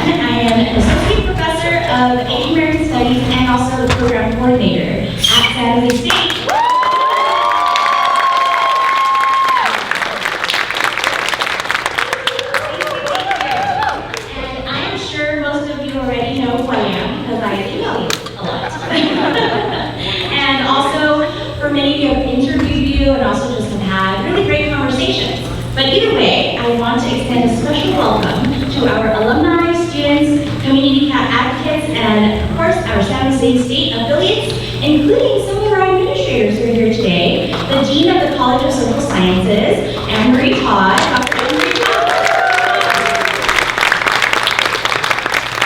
I am an associate professor of Asian American Studies and also the program coordinator at San Jose State. And I am sure most of you already know who I am because I email you a lot. And also, for many of you, I've interviewed you and also just have had really great conversations. But either way, I want to extend a special welcome to our alumni, students, community advocates, and of course our San Jose State affiliates, including some of our administrators who are here today, the Dean of the College of Social Sciences, Anne-Marie Todd, Dr. Anne-Marie Todd.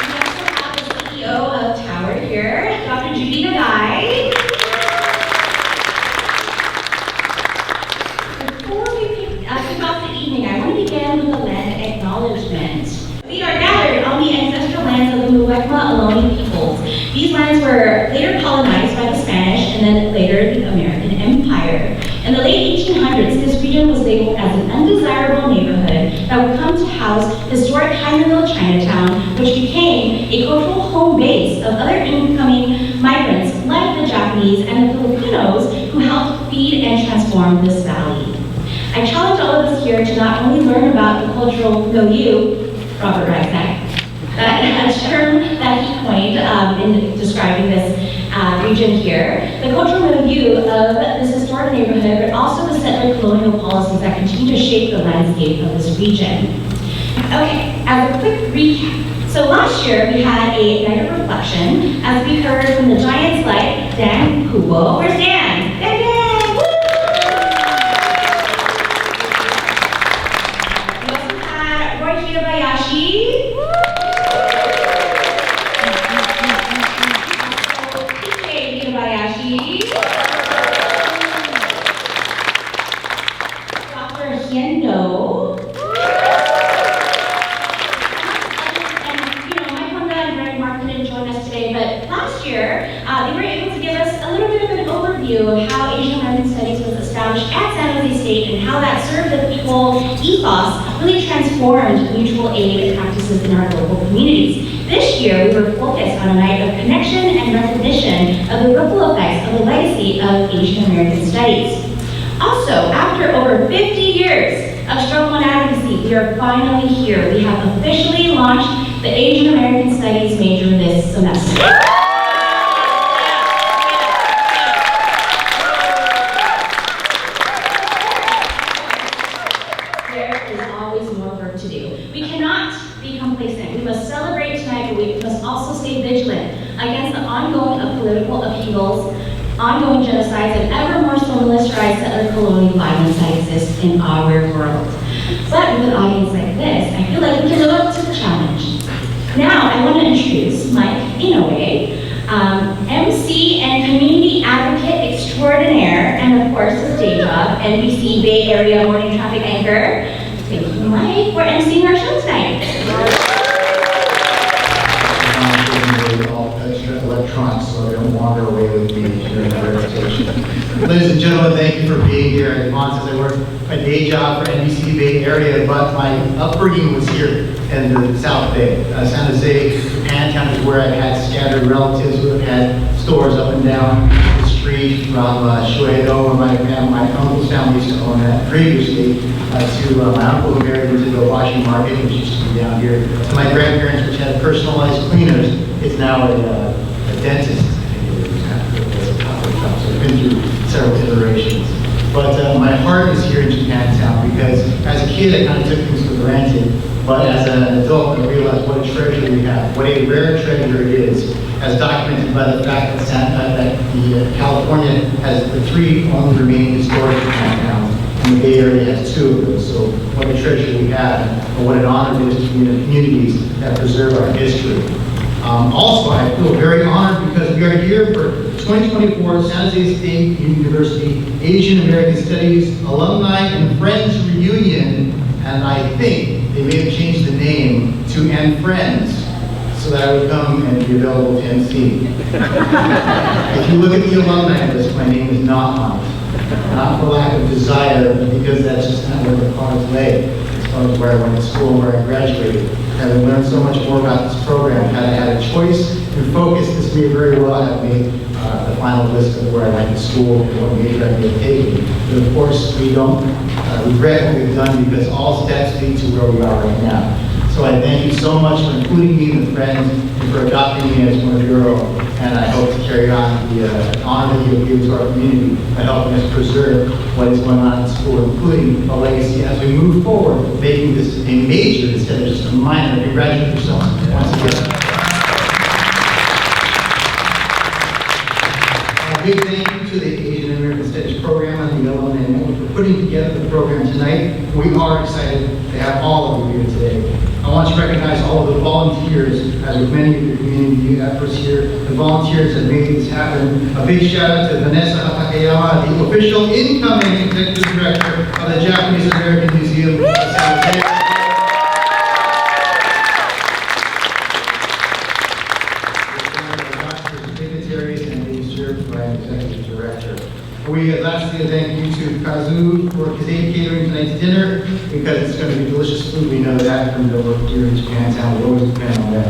We also have the CEO of Tower here, Dr. Judy Nagai. I want to begin with a land acknowledgement. We are gathered on the ancestral lands of the Muwekma-Ohlone peoples. These lands were later colonized by the Spanish and then later the American Empire. In the late 1800s, this region was labeled as an undesirable neighborhood that would come to house historic Hymanville Chinatown, which became a cultural home base of other incoming migrants like the Japanese and the Filipinos who helped feed and transform this valley. I challenge all of us here to not only learn about the cultural milieu, Robert Ragsac, a term that he coined in describing this region here, the cultural milieu of this historic neighborhood, but also the settler colonial policies that continue to shape the landscape of this region. Okay, as a quick recap. So last year we had a night of reflection as we heard from the giants like Dan Kubo. Where's Dan? Dan! Dr. Hien. And my Honda and Greg Mark didn't join us today, but last year they were able to give us a little bit of an overview of how Asian American Studies was established at San Jose State and how that served the people ethos really transformed mutual aid practices in our local communities. This year, we were focused on a night of connection and recognition of the ripple effects of the legacy of Asian American Studies. Also, after over 50 years of struggle and advocacy, we are finally here. We have officially launched the Asian American Studies major this semester. There is always more work to do. We cannot be complacent. We must celebrate tonight, but we must also stay vigilant against the ongoing political upheavals, ongoing genocides, and ever more so militarized settler colonial violence that exists in our world. But with an audience like this, I feel like we can live up to the challenge. Now, I want to introduce Mike Inouye, MC and community advocate extraordinaire, and of course his day job, NBC Bay Area morning traffic anchor. Thank you, Mike, for emceeing our show tonight. Electronics, so they don't wander away with me during the presentation. Ladies and gentlemen, thank you for being here. As Yvonne says, I work a day job for NBC Bay Area, but my upbringing was here in the South Bay. San Jose, Japantown is where I had scattered relatives who have had stores up and down the street from Shuedo, where my uncle's family used to own that previously, to my uncle who married into the washing market, which used to be down here, to my grandparents, which had personalized cleaners. It's now a dentist. So I've been through several iterations. But my heart is here in Japantown because as a kid I kind of took things for granted, but as an adult I realized what a treasure we have, what a rare treasure it is, as documented by the fact that California has the 3 only remaining historic Japantowns, and the Bay Area has 2 of those. So what a treasure we have, and what an honor it is to be in the communities that preserve our history. Also, I feel very honored because we are here for 2024 San Jose State University Asian American Studies Alumni and Friends Reunion, and I think they may have changed the name to And Friends so that I would come and be available to MC. If you look at the alumni list, my name is not on it. Not for lack of desire, but because that's just not where the cards lay as far of where I went to school, where I graduated. Having learned so much more about this program, had I had a choice and focus, this may very well have made the final list of where I went to school and what major I may have taken. But of course, we don't regret what we've done because all steps lead to where we are right now. So I thank you so much for including me in the friends and for adopting me as one of your own. And I hope to carry on the honor that you have given to our community by helping us preserve what is going on in school, including a legacy as we move forward, making this a major instead of just a minor. Congratulate yourself once again. A big thank you to the Asian American Studies program and the Alumni Network for putting together the program tonight. We are excited to have all of you here today. I want to recognize all of the volunteers, as with many of your community efforts here. The volunteers that made this happen. A big shout out to Vanessa Takayama, the official incoming executive director of the Japanese American Museum of San Jose. Dignitaries and being served by an executive director. Lastly, thank you to Kazu for his aid catering tonight's dinner, because it's going to be delicious food. We know that from the work here in Japantown. We always depend on that.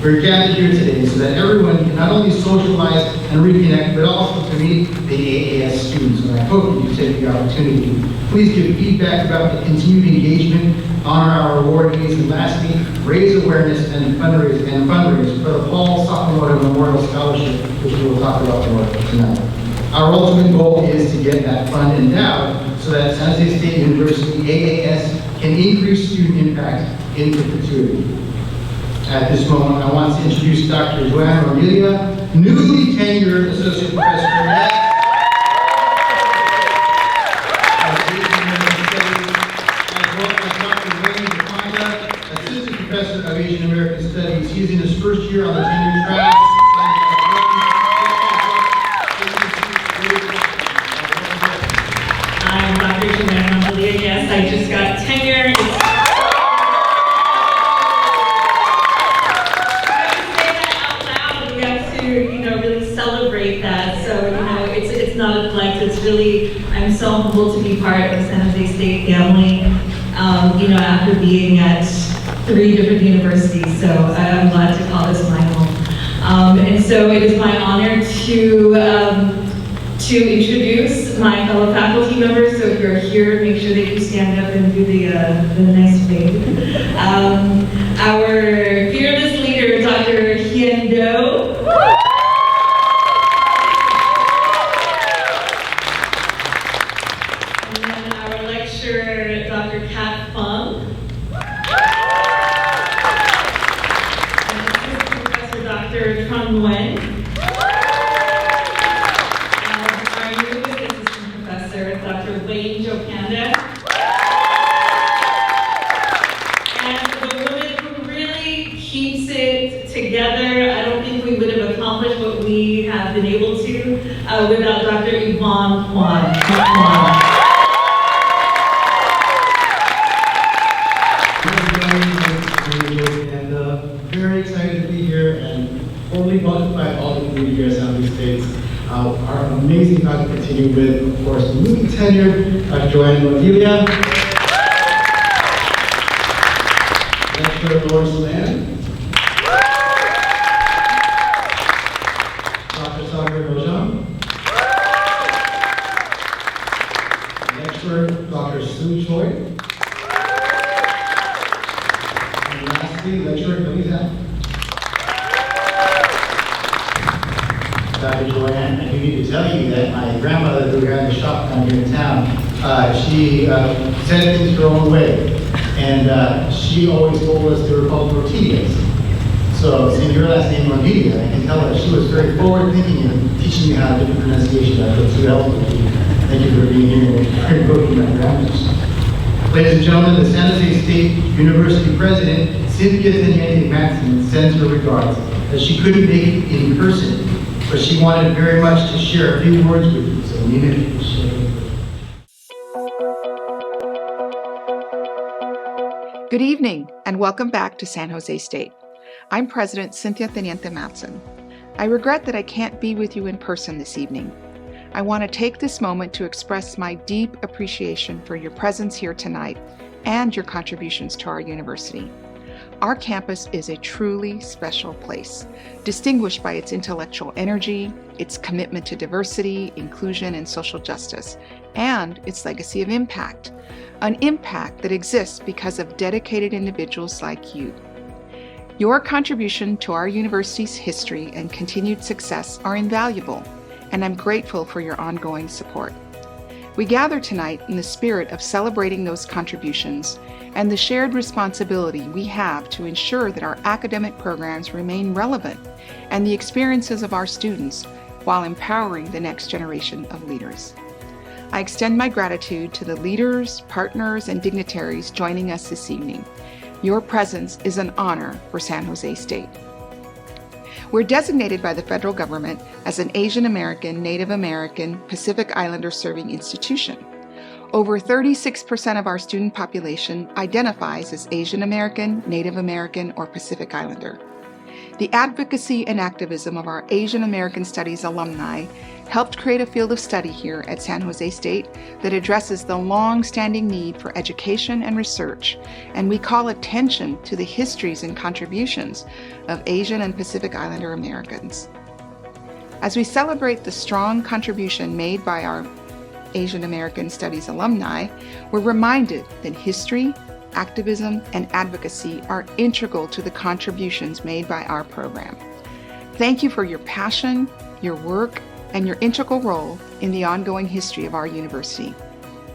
We're gathered here today so that everyone can not only socialize and reconnect, but also to meet the AAS students. And I hope that you take the opportunity. Please give feedback about the continued engagement, honor our awardees, and lastly, raise awareness and fundraise for the Paul Sakamoto Memorial Scholarship, which we will talk about more tonight. Our ultimate goal is to get that fund endowed so that San Jose State University AAS can increase student impact in perpetuity. At this moment, I want to introduce Dr. Joanne Rondella, newly tenured Associate Professor at as well as Dr. Jopanda, Assistant Professor of Asian American Studies. He's in his first year on the tenure track. I'm Dr. Joanne. Yes, I just got tenure. Really celebrate that. So, it's not a flex. It's really, I'm so humbled to be part of the San Jose State family, after being at 3 different universities. So I'm glad to call this my home. And so it is my honor to introduce my fellow faculty members. So if you're here, make sure that you stand up and do the nice wave. Our fearless leader, Dr. Hien. And then our lecturer, Dr. Fong. And Assistant Professor Dr. Kwon. Jopanda, and the woman who really keeps it together. I don't think we would have accomplished what we have been able to without Dr. Yvonne Kwon. Very excited to be here and totally welcomed by all the community here at San Jose State. Our amazing talk to continue with, of course, newly tenured Joanne Rondella, Lecturer Lawrence Land, Dr. Sagar Dojang, Lecturer Dr. Sue Choi, and lastly, Lecturer Alyssa. Dr. Joanne, I do need to tell you that my grandmother, who ran the shop down here in town, she said things her own way. And she always told us they were called tortillas. So, seeing your last name, Rondella, I can tell that she was very forward-thinking and teaching me how to do the pronunciation. I feel too helpful. Thank you for being here and invoking my grammars. Ladies and gentlemen, the San Jose State University President, Cynthia Teniente-Matson, sends her regards, as she couldn't make it in person, but she wanted very much to share a few words with you. So, Nina, you can share. Good evening, and welcome back to San Jose State. I'm President Cynthia Teniente-Matson. I regret that I can't be with you in person this evening. I want to take this moment to express my deep appreciation for your presence here tonight and your contributions to our university. Our campus is a truly special place, distinguished by its intellectual energy, its commitment to diversity, inclusion, and social justice, and its legacy of impact. An impact that exists because of dedicated individuals like you. Your contribution to our university's history and continued success are invaluable, and I'm grateful for your ongoing support. We gather tonight in the spirit of celebrating those contributions and the shared responsibility we have to ensure that our academic programs remain relevant and the experiences of our students while empowering the next generation of leaders. I extend my gratitude to the leaders, partners, and dignitaries joining us this evening. Your presence is an honor for San Jose State. We're designated by the federal government as an Asian American, Native American, Pacific Islander serving institution. Over 36% of our student population identifies as Asian American, Native American, or Pacific Islander. The advocacy and activism of our Asian American Studies alumni helped create a field of study here at San Jose State that addresses the long-standing need for education and research, and we call attention to the histories and contributions of Asian and Pacific Islander Americans. As we celebrate the strong contribution made by our Asian American Studies alumni, we're reminded that history, activism, and advocacy are integral to the contributions made by our program. Thank you for your passion, your work, and your integral role in the ongoing history of our university.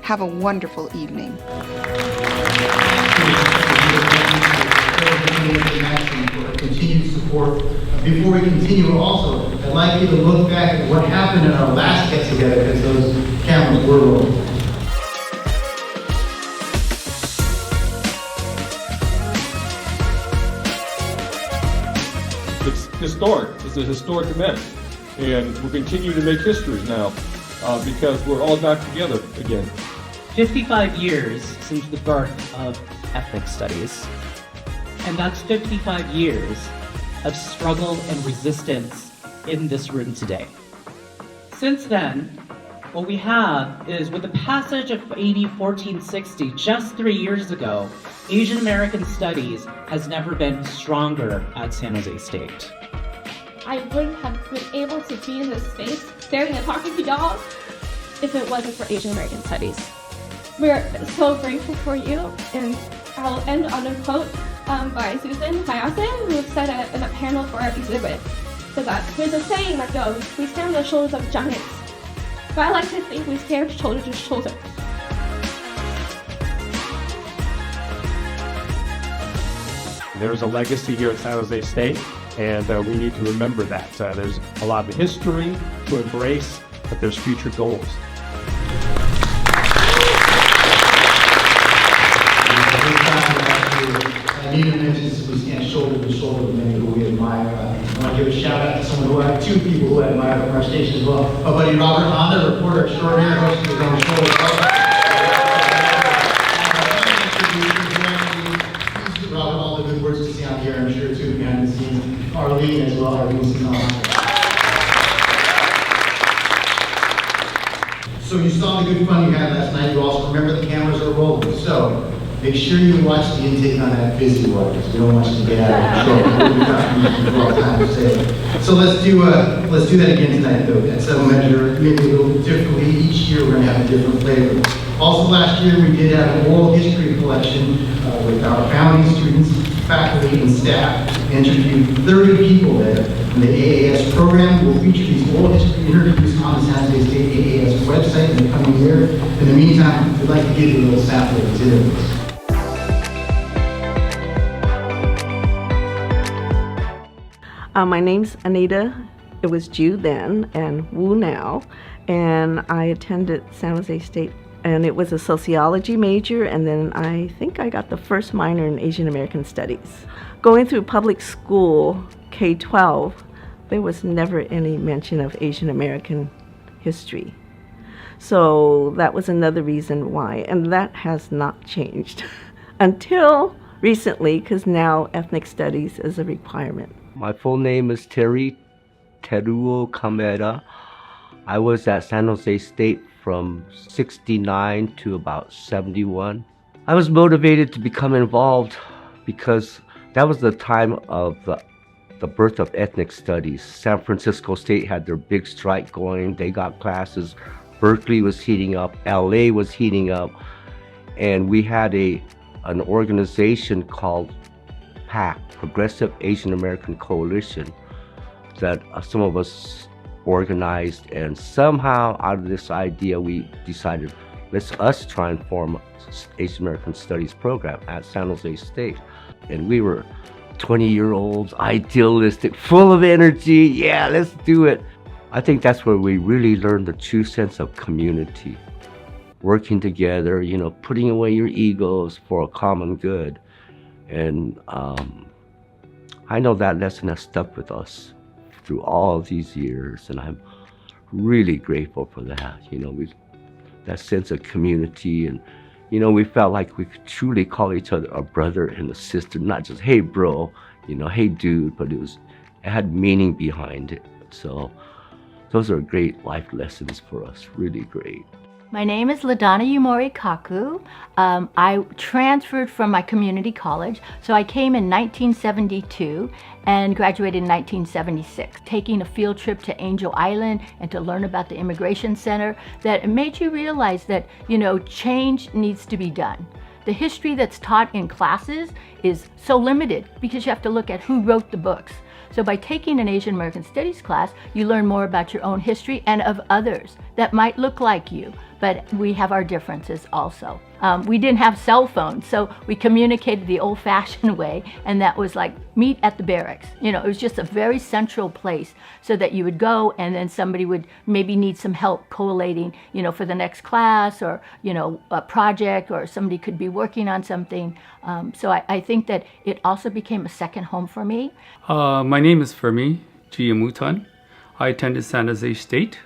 Have a wonderful evening. For continued support. Before we continue also, I'd like you to look back at what happened in our last get together because those cameras were rolling. It's historic. It's a historic event. And we'll continue to make history now because we're all back together again. 55 years since the birth of ethnic studies. And that's 55 years of struggle and resistance in this room today. Since then, what we have is with the passage of AB 1460 just 3 years ago, Asian American Studies has never been stronger at San Jose State. I wouldn't have been able to be in this space staring and talking to y'all if it wasn't for Asian American Studies. We're so grateful for you, and I'll end on a quote by Susan Hayase, who said in a panel for our exhibit, so that there's a saying that goes, we stand on the shoulders of giants, but I like to think we stand shoulder to shoulder. There's a legacy here at San Jose State, and we need to remember that. There's a lot of history to embrace, but there's future goals. Nina mentions we stand shoulder to shoulder with many who we admire. I want to give a shout out to someone who I, two people who I admire from our station as well. My buddy Robert Honda, reporter extraordinaire, hosting his own show. Robert, all the good words to see out here, I'm sure too, behind the scenes. Arlene as well, Arlene's on. So you saw the good fun you had last night. You also remember the cameras are rolling. So make sure you watch the intake on that busy one because we don't want you to get out of control. So let's do that again tonight though. At some measure, maybe a little bit differently. Each year we're going to have a different flavor. Also last year we did have an oral history collection with our founding students, faculty, and staff. We interviewed 30 people there. And the AAS program will feature these oral history interviews on the San Jose State AAS website in the coming year. In the meantime, we'd like to give you a little sample of these interviews. My name's Anita. It was Ju then and Wu now, and I attended San Jose State, and it was a sociology major, and then I think I got the first minor in Asian American Studies. Going through public school, K-12, there was never any mention of Asian American history. So that was another reason why, and that has not changed until recently, because now ethnic studies is a requirement. My full name is Terry Teruo Kameda. I was at San Jose State from 69 to about 71. I was motivated to become involved because that was the time of the birth of ethnic studies. San Francisco State had their big strike going. They got classes. Berkeley was heating up. LA was heating up. And we had an organization called PAC, Progressive Asian American Coalition, that some of us organized. And somehow out of this idea, we decided, let's us try and form an Asian American Studies program at San Jose State. And we were 20-year-olds, idealistic, full of energy. Yeah, let's do it. I think that's where we really learned the true sense of community. Working together, you know, putting away your egos for a common good. And I know that lesson has stuck with us through all of these years, and I'm really grateful for that. You know, that sense of community, and you know, we felt like we could truly call each other a brother and a sister, not just, hey bro, you know, hey dude, but it had meaning behind it. So those are great life lessons for us, really great. My name is LaDonna Yumori-Kaku. I transferred from my community college, so I came in 1972 and graduated in 1976, taking a field trip to Angel Island and to learn about the Immigration Center. That made you realize that, you know, change needs to be done. The history that's taught in classes is so limited because you have to look at who wrote the books. So by taking an Asian American Studies class, you learn more about your own history and of others that might look like you, but we have our differences also. We didn't have cell phones, so we communicated the old-fashioned way, and that was like meet at the barracks. You know, it was just a very central place so that you would go and then somebody would maybe need some help collating, you know, for the next class, or, you know, a project, or somebody could be working on something. So I think that it also became a second home for me. My name is Fermi Giamutan. I attended San Jose State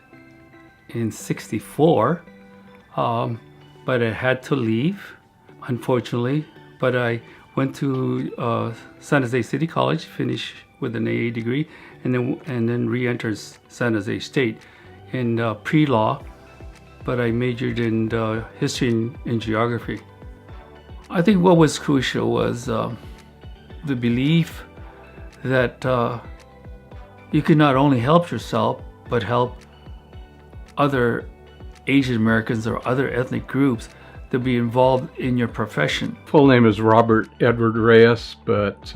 in '64. But I had to leave, unfortunately. But I went to San Jose City College, finished with an AA degree, and then re-entered San Jose State in pre-law. But I majored in history and geography. I think what was crucial was the belief that you can not only help yourself, but help other Asian Americans or other ethnic groups to be involved in your profession. Full name is Robert Edward Reyes, but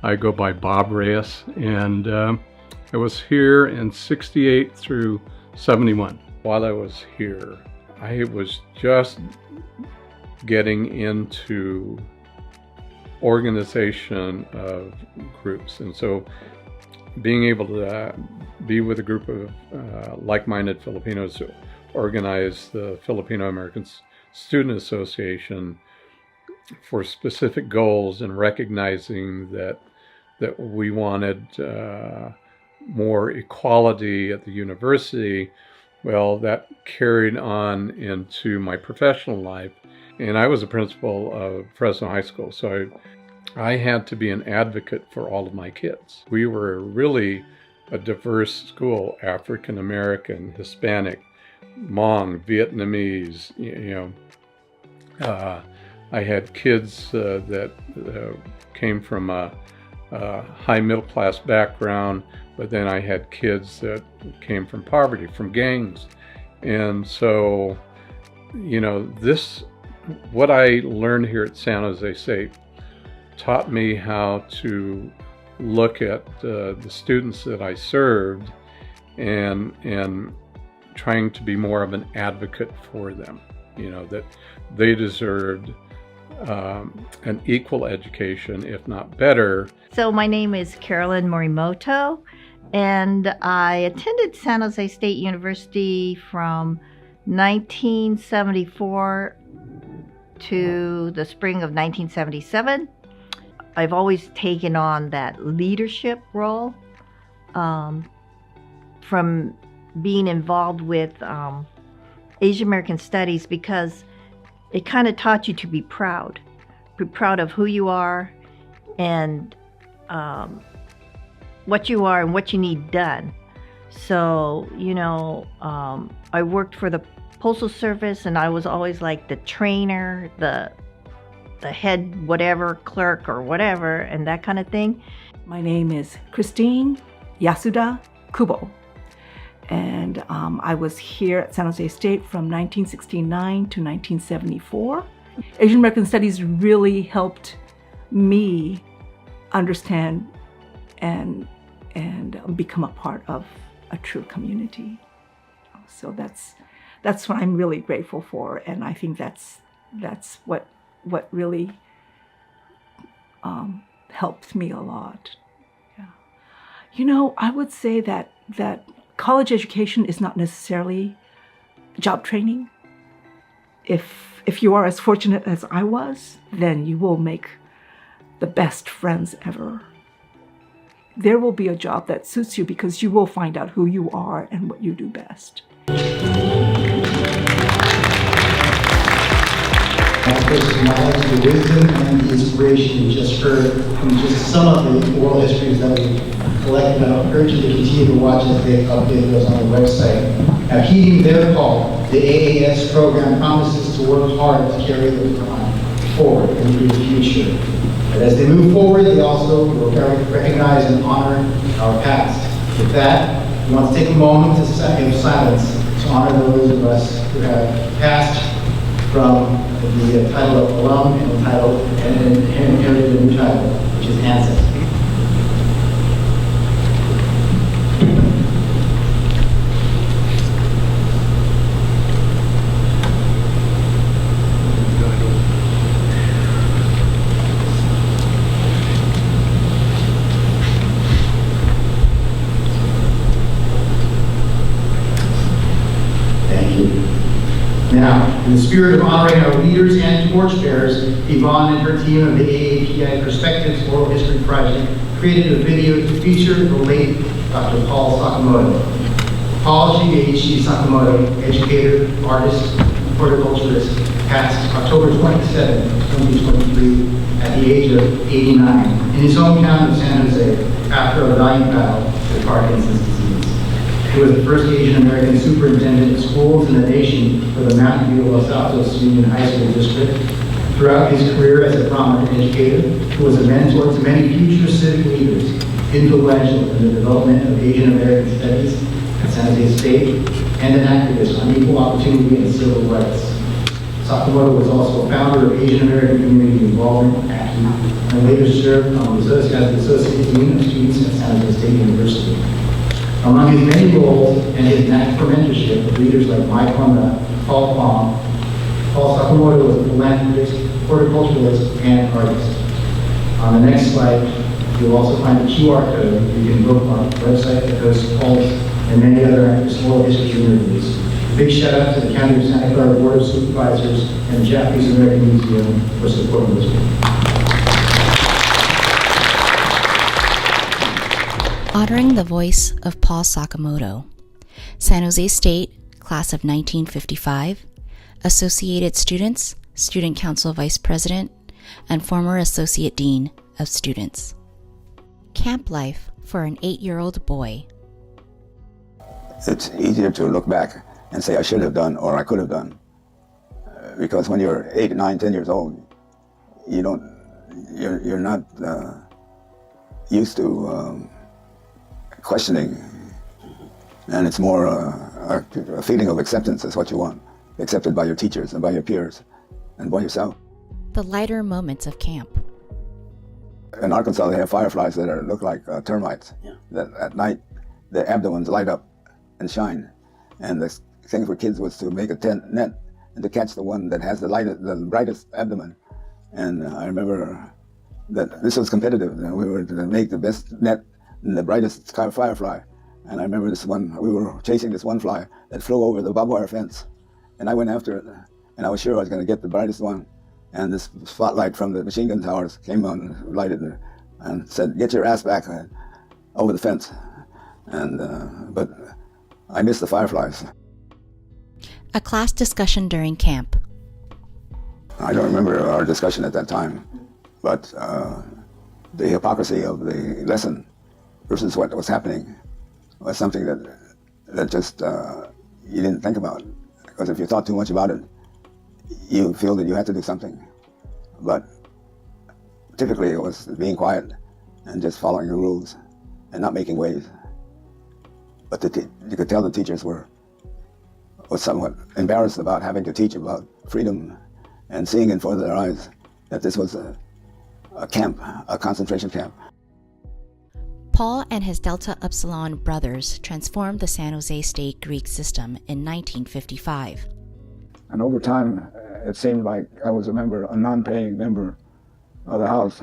I go by Bob Reyes, and I was here in '68 through '71. While I was here, I was just getting into organization of groups, and so being able to be with a group of like-minded Filipinos who organize the Filipino American Student Association for specific goals, and recognizing that we wanted more equality at the university. Well, that carried on into my professional life, and I was a principal of Fresno High School, so I had to be an advocate for all of my kids. We were really a diverse school: African American, Hispanic, Hmong, Vietnamese. You know, I had kids that came from a high middle class background, but then I had kids that came from poverty, from gangs. And so, you know, what I learned here at San Jose State taught me how to look at the students that I served and trying to be more of an advocate for them, you know, that they deserved an equal education, if not better. So my name is Carolyn Morimoto, and I attended San Jose State University from 1974 to the spring of 1977. I've always taken on that leadership role from being involved with Asian American Studies, because it kind of taught you to be proud of who you are and what you are and what you need done. So, you know, I worked for the Postal Service, and I was always like the trainer, the the head whatever clerk or whatever and that kind of thing. My name is Christine Yasuda Kubo, and I was here at San Jose State from 1969 to 1974. Asian American Studies really helped me understand and become a part of a true community. So that's what I'm really grateful for, and I think that's what really helped me a lot. Yeah. You know, I would say that college education is not necessarily job training. If you are as fortunate as I was, then you will make the best friends ever. There will be a job that suits you because you will find out who you are and what you do best. Acknowledge the wisdom and the inspiration we just heard from just some of the oral histories that we collected. I urge you to continue to watch as they update those on the website. Now, heeding their call, the AAS program promises to work hard to carry the baton forward into the future. But as they move forward, they also will recognize and honor our past. With that, we want to take a moment of silence to honor those of us who have passed from the title of alum and the title and inherited a new title, which is ancestor. Now, in the spirit of honoring our leaders and torchbearers, Yvonne and her team of the AAPI Perspectives Oral History Project created a video to feature the late Dr. Paul Sakamoto. Paul G.H.C. Sakamoto, educator, artist, horticulturist, passed October 27, 2023, at the age of 89, in his hometown of San Jose, after a valiant battle with Parkinson's disease. He was the first Asian American superintendent of schools in the nation for the Mountain View Los Altos Union High School District. Throughout his career as a prominent educator, who was a mentor to many future civic leaders, influential in the development of Asian American studies at San Jose State, and an activist on equal opportunity and civil rights. Sakamoto was also a founder of Asian American Community Involvement, ACCI, and later served as the Associate Dean of Students at San Jose State University. Among his many roles and his knack for mentorship of leaders like Mike Kwon, Paul Fong, Paul Sakamoto was a philanthropist, horticulturalist, and artist. On the next slide, you'll also find a QR code you can bookmark the website that hosts Paul's and many other actors' oral history interviews. A big shout out to the County of Santa Clara Board of Supervisors and the Japanese American Museum for supporting this work. Honoring the voice of Paul Sakamoto, San Jose State, class of 1955, Associated Students, Student Council Vice President, and former Associate Dean of Students. Camp life for an 8-year-old boy. It's easier to look back and say I should have done or I could have done. Because when you're 8, 9, 10 years old, you're not used to questioning, and it's more a feeling of acceptance is what you want, accepted by your teachers and by your peers and by yourself. The lighter moments of camp. In Arkansas, they have fireflies that look like termites. Yeah. That at night, their abdomens light up and shine. And the thing for kids was to make a net and to catch the one that has the brightest abdomen. And I remember that this was competitive, and we were to make the best net and the brightest firefly. And I remember this one, we were chasing this one fly that flew over the barbed wire fence. And I went after it, and I was sure I was going to get the brightest one. And this spotlight from the machine gun towers came on, lighted, and said, "Get your ass back over the fence." And but I missed the fireflies. A class discussion during camp. I don't remember our discussion at that time, but the hypocrisy of the lesson versus what was happening was something that just you didn't think about. Because if you thought too much about it, you feel that you had to do something. but typically it was being quiet and just following the rules and not making waves. But you could tell the teachers were somewhat embarrassed about having to teach about freedom and seeing in front of their eyes that this was a camp, a concentration camp. Paul and his Delta Upsilon brothers transformed the San Jose State Greek system in 1955. And over time, it seemed like I was a non-paying member of the house.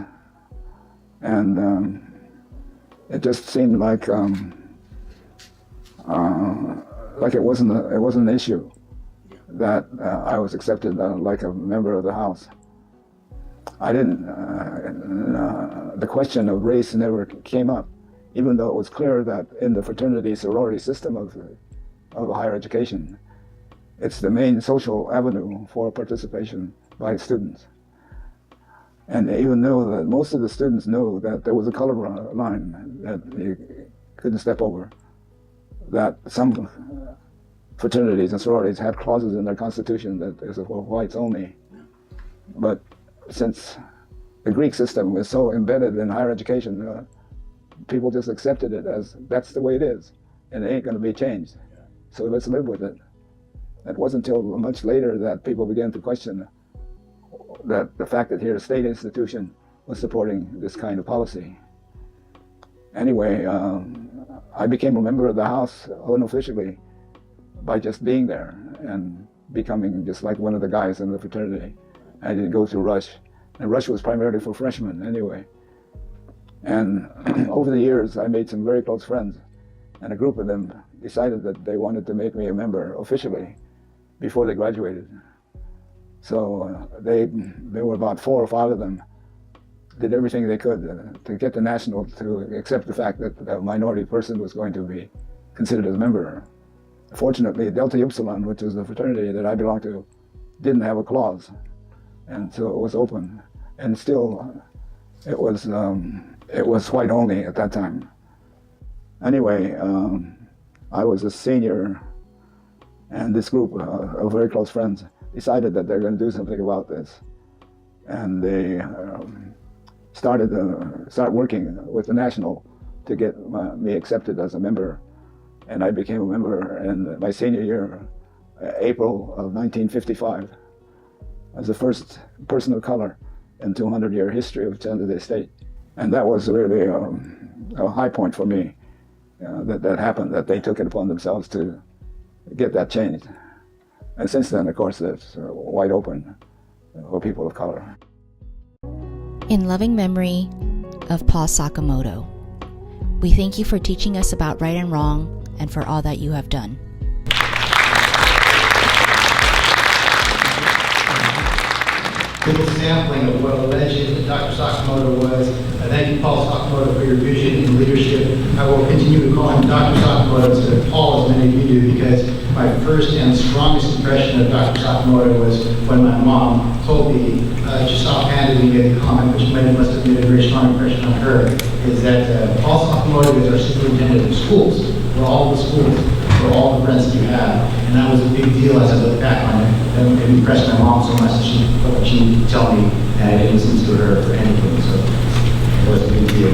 And it just seemed like it wasn't an issue that I was accepted like a member of the house. I didn't, the question of race never came up, even though it was clear that in the fraternity sorority system of higher education, it's the main social avenue for participation by students. And even though that most of the students know that there was a color line that you couldn't step over, that some fraternities and sororities had clauses in their constitution that is for whites only. But since the Greek system is so embedded in higher education, people just accepted it as that's the way it is, and it ain't going to be changed. So let's live with it. It wasn't until much later that people began to question that the fact that here a state institution was supporting this kind of policy. Anyway, I became a member of the house unofficially by just being there and becoming just like one of the guys in the fraternity. I didn't go through Rush, and Rush was primarily for freshmen anyway. And over the years, I made some very close friends, and a group of them decided that they wanted to make me a member officially before they graduated. So there were about 4 or 5 of them, did everything they could to get the National to accept the fact that a minority person was going to be considered as a member. Fortunately, Delta Upsilon, which is the fraternity that I belonged to, didn't have a clause, and so it was open. And still, it was white only at that time. Anyway, I was a senior, and this group of very close friends decided that they're going to do something about this. And they started working with the National to get me accepted as a member. And I became a member in my senior year, April of 1955, as the first person of color in 200-year history of San Jose State. And that was really a high point for me, that happened, that they took it upon themselves to get that changed. And since then, of course, it's wide open for people of color. In loving memory of Paul Sakamoto, we thank you for teaching us about right and wrong and for all that you have done. Little sampling of what a legend Dr. Sakamoto was. I thank you, Paul Sakamoto, for your vision and leadership. I will continue to call him Dr. Sakamoto instead of Paul, as many of you do, because my first and strongest impression of Dr. Sakamoto was when my mom told me, just offhandedly made a comment, which must have made a very strong impression on her, is that Paul Sakamoto is our superintendent of schools, for all the schools, for all the friends that you have. And that was a big deal as I look back on it. It impressed my mom so much that she would tell me, and I didn't listen to her for anything, so it was a big deal.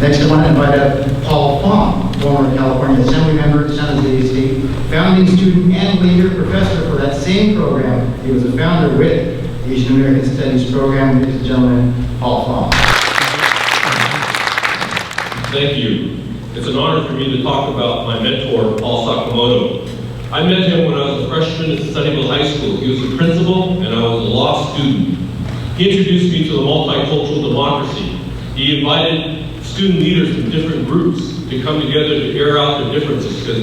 Next, I want to invite up Paul Fong, former California Assembly member, San Jose State, founding student and later professor for that same program. He was a founder with the Asian American Studies program. Ladies and gentlemen, Paul Fong. Thank you. It's an honor for me to talk about my mentor, Paul Sakamoto. I met him when I was a freshman at Sunnyvale High School. He was the principal and I was a law student. He introduced me to the multicultural democracy. He invited student leaders from different groups to come together to air out their differences because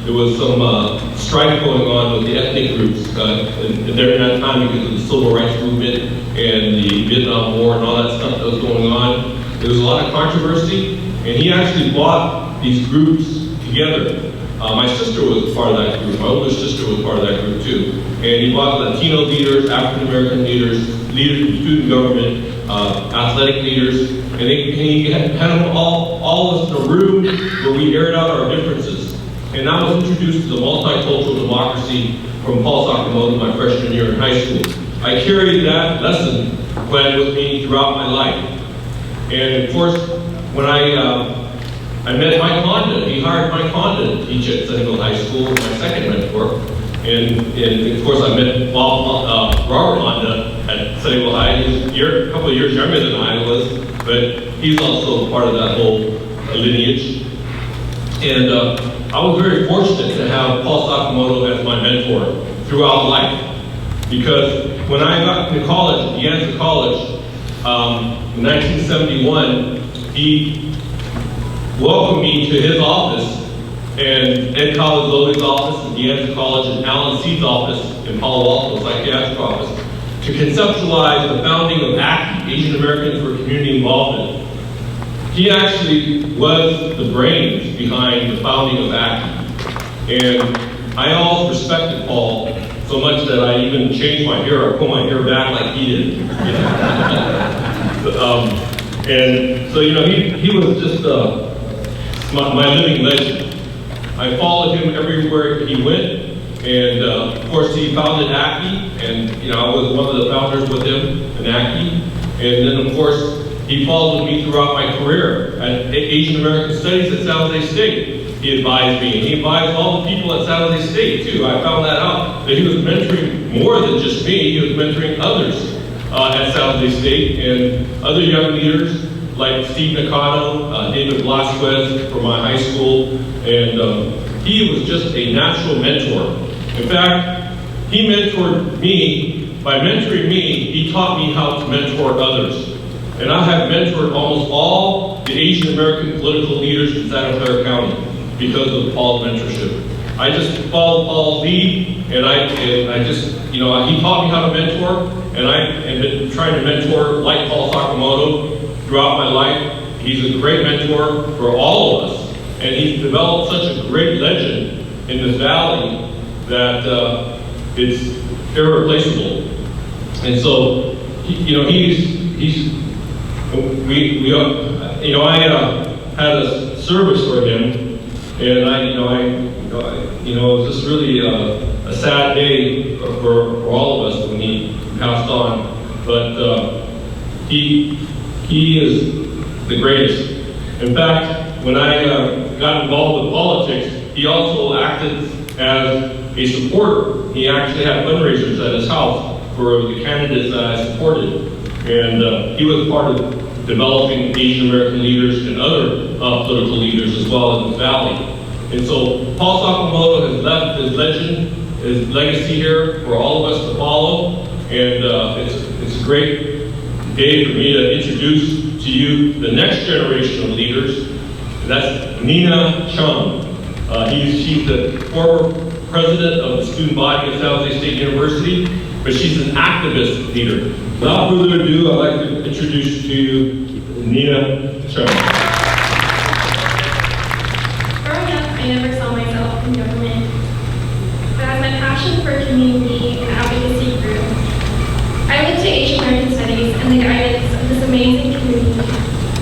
there was some strife going on with the ethnic groups during that time because of the civil rights movement and the Vietnam War and all that stuff that was going on. There was a lot of controversy, and he actually brought these groups together. My sister was part of that group. My older sister was part of that group too. And he brought Latino leaders, African American leaders, leaders from student government, athletic leaders, and he had them all of us in a room where we aired out our differences. And I was introduced to the multicultural democracy from Paul Sakamoto my freshman year in high school. I carried that lesson plan with me throughout my life. And of course, when I met Mike Honda, he hired Mike Honda to teach at Sunnyvale High School, my second mentor. And of course, I met Robert Honda at Sunnyvale High. He's a couple of years younger than I was, but he's also part of that whole lineage. And I was very fortunate to have Paul Sakamoto as my mentor throughout life. Because when I got to college, Yale College, in 1971, he welcomed me to his office, and Ed Colazzoli's office, and Yale College, and Alan Seed's office in Palo Alto, psychiatric office, to conceptualize the founding of ACTI, Asian Americans for Community Involvement. He actually was the brains behind the founding of ACTI. And I always respected Paul so much that I even changed my hair. I pulled my hair back like he did. And so, he was just my living legend. I followed him everywhere he went. And of course, he founded ACTI, and I was one of the founders with him in ACTI. And then, of course, he followed me throughout my career at Asian American Studies at San Jose State. He advised me, and he advised all the people at San Jose State too. I found that out, that he was mentoring more than just me. He was mentoring others at San Jose State, and other young leaders like Steve Nakano, David Blasquez from my high school, and he was just a natural mentor. In fact, he mentored me. By mentoring me, he taught me how to mentor others. And I have mentored almost all the Asian American political leaders in Santa Clara County because of Paul's mentorship. I just followed Paul's lead, and I just, he taught me how to mentor, and I have been trying to mentor like Paul Sakamoto throughout my life. He's a great mentor for all of us, and he's developed such a great legend in this valley that it's irreplaceable. And so, I had a service for him, and it was just really a sad day for all of us when he passed on. But he is the greatest. In fact, when I got involved with politics, he also acted as a supporter. He actually had fundraisers at his house for the candidates that I supported. And he was part of developing Asian American leaders and other political leaders as well in the valley. And so Paul Sakamoto has left his legend, his legacy here for all of us to follow. And it's a great day for me to introduce to you the next generation of leaders. That's Nina Chuang. She's the former president of the student body at San Jose State University, but she's an activist leader. Without further ado, I'd like to introduce to you Nina Chuang. Growing up, I never saw myself in government, but as my passion for community and advocacy grew, I looked to Asian American Studies and the guidance of this amazing community to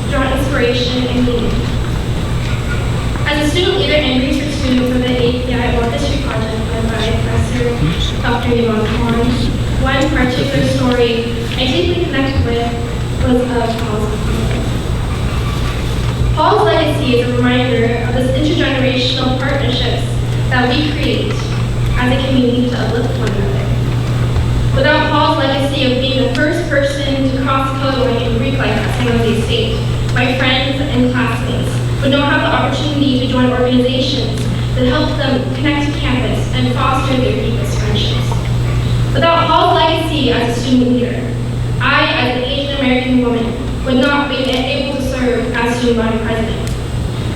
draw inspiration and meaning. As a student leader and research student for the API Oral History Project led by Professor Dr. Yvonne, one particular story I deeply connected with was of Paul's legacy. Paul's legacy is a reminder of this intergenerational partnerships that we create as a community to uplift one another. Without Paul's legacy of being the first person to cross the color line in Greek life at San Jose State, my friends and classmates would not have the opportunity to join organizations that help them connect to campus and foster their deepest friendships. Without Paul's legacy as a student leader, I, as an Asian American woman, would not be able to serve as student body president.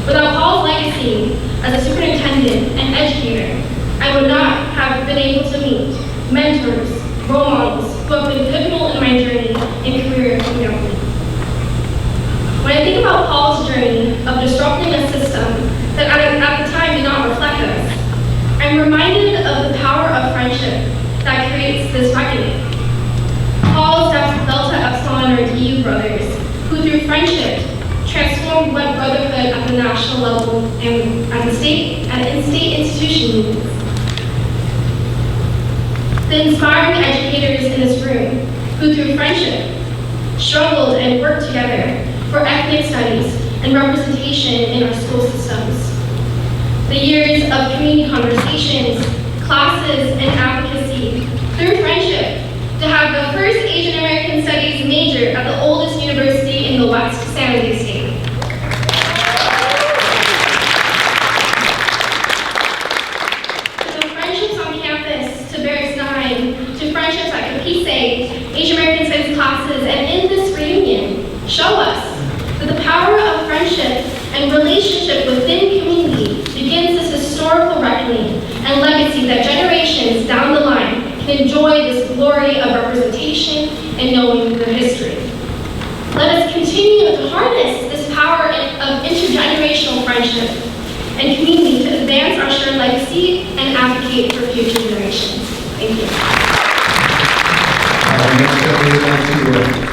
Without Paul's legacy as a superintendent and educator, I would not have been able to meet mentors, role models who have been pivotal in my journey and career in government. When I think about Paul's journey of disrupting a system that at the time did not reflect us, I'm reminded of the power of friendship that creates this reckoning. Paul's Delta Epsilon or DU brothers, who through friendship transformed what brotherhood at the national level and at in state institution means. the inspiring educators in this room who through friendship struggled and worked together for ethnic studies and representation in our school systems. The years of community conversations, classes, and advocacy through friendship to have the first Asian American Studies major at the oldest university in the West, San Jose State. To the friendships on campus, to Barracks 9, to friendships at Capice, Asian American Studies classes, and in this reunion, show us that the power of friendship and relationship within community begins this historical reckoning and legacy that generations down the line can enjoy this glory of representation and knowing their history. Let us continue to harness this power of intergenerational friendship and community to advance our shared legacy and advocate for future generations. Thank you. Next up, we would like to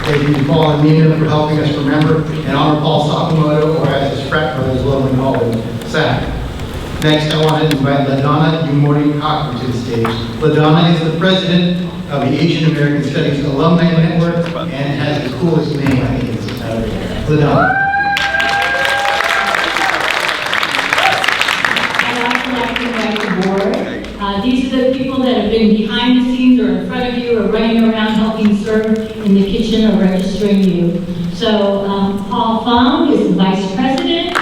thank you, Paul and Nina, for helping us remember and honor Paul Sakamoto, or as his frat brothers lovingly call him, Sak. Next, I want to invite Donna Yumori-Kaku to the stage. Donna is the president of the Asian American Studies Alumni Network and has the coolest name, I think. Donna. These are the people that have been behind the scenes or in front of you or running around helping serve in the kitchen or registering you. So Paul Fong is the vice president.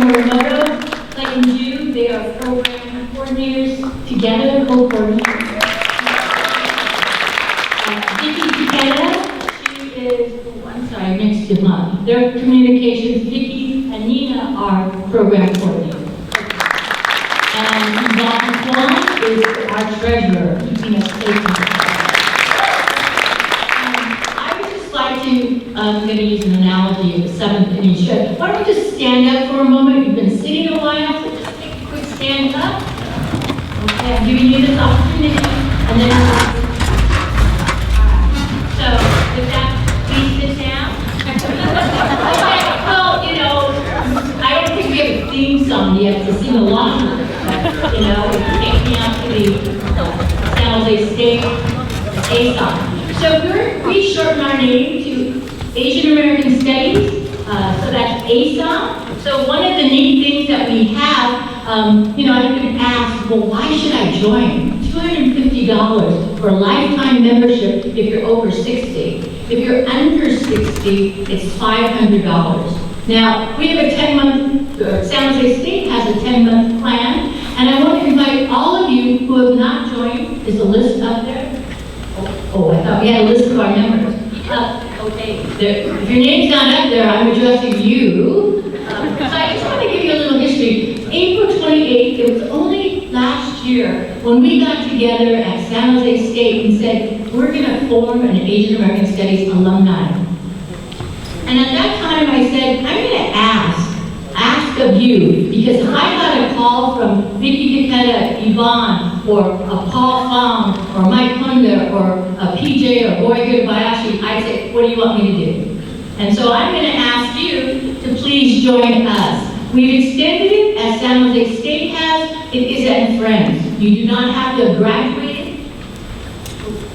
Morimoto+Clayton, they are program coordinators together, co-coordinators. Vickie, she is, I mixed him up. Their communications, Vickie and Nina are program coordinators. And Yvonne Kwon is our treasurer, keeping us safe. I would just like to, I'm going to use an analogy of the 7th inning stretch. Why don't we just stand up for a moment? You've been sitting a while, so just take a quick stand up. Okay, I'm giving you this opportunity. And then, so with that, please sit down. Okay, well, you know, I don't think we have a theme song yet to sing along with. You know, take me out to the San Jose State ASON. So we shorten our name to Asian American Studies, so that's ASON. So one of the neat things that we have, you know, I've been asked, well, why should I join? $250 for a lifetime membership if you're over 60. If you're under 60, it's $500. Now, we have a 10-month, San Jose State has a 10-month plan, and I want to invite all of you who have not joined. Is the list up there? Oh, I thought we had a list of our members. Okay, if your name's not up there, I'm addressing you. So I just want to give you a little history. April 28th, it was only last year when we got together at San Jose State and said, we're going to form an Asian American Studies alumni. And at that time I said, I'm going to ask of you, because if I got a call from Vickie, Yvonne, or Paul Fong, or Mike Kunda, or PJ, or Boyga Bayashi, I'd say, what do you want me to do? And so I'm going to ask you to please join us. We've extended it, as San Jose State has. It is at Friends. You do not have to have graduated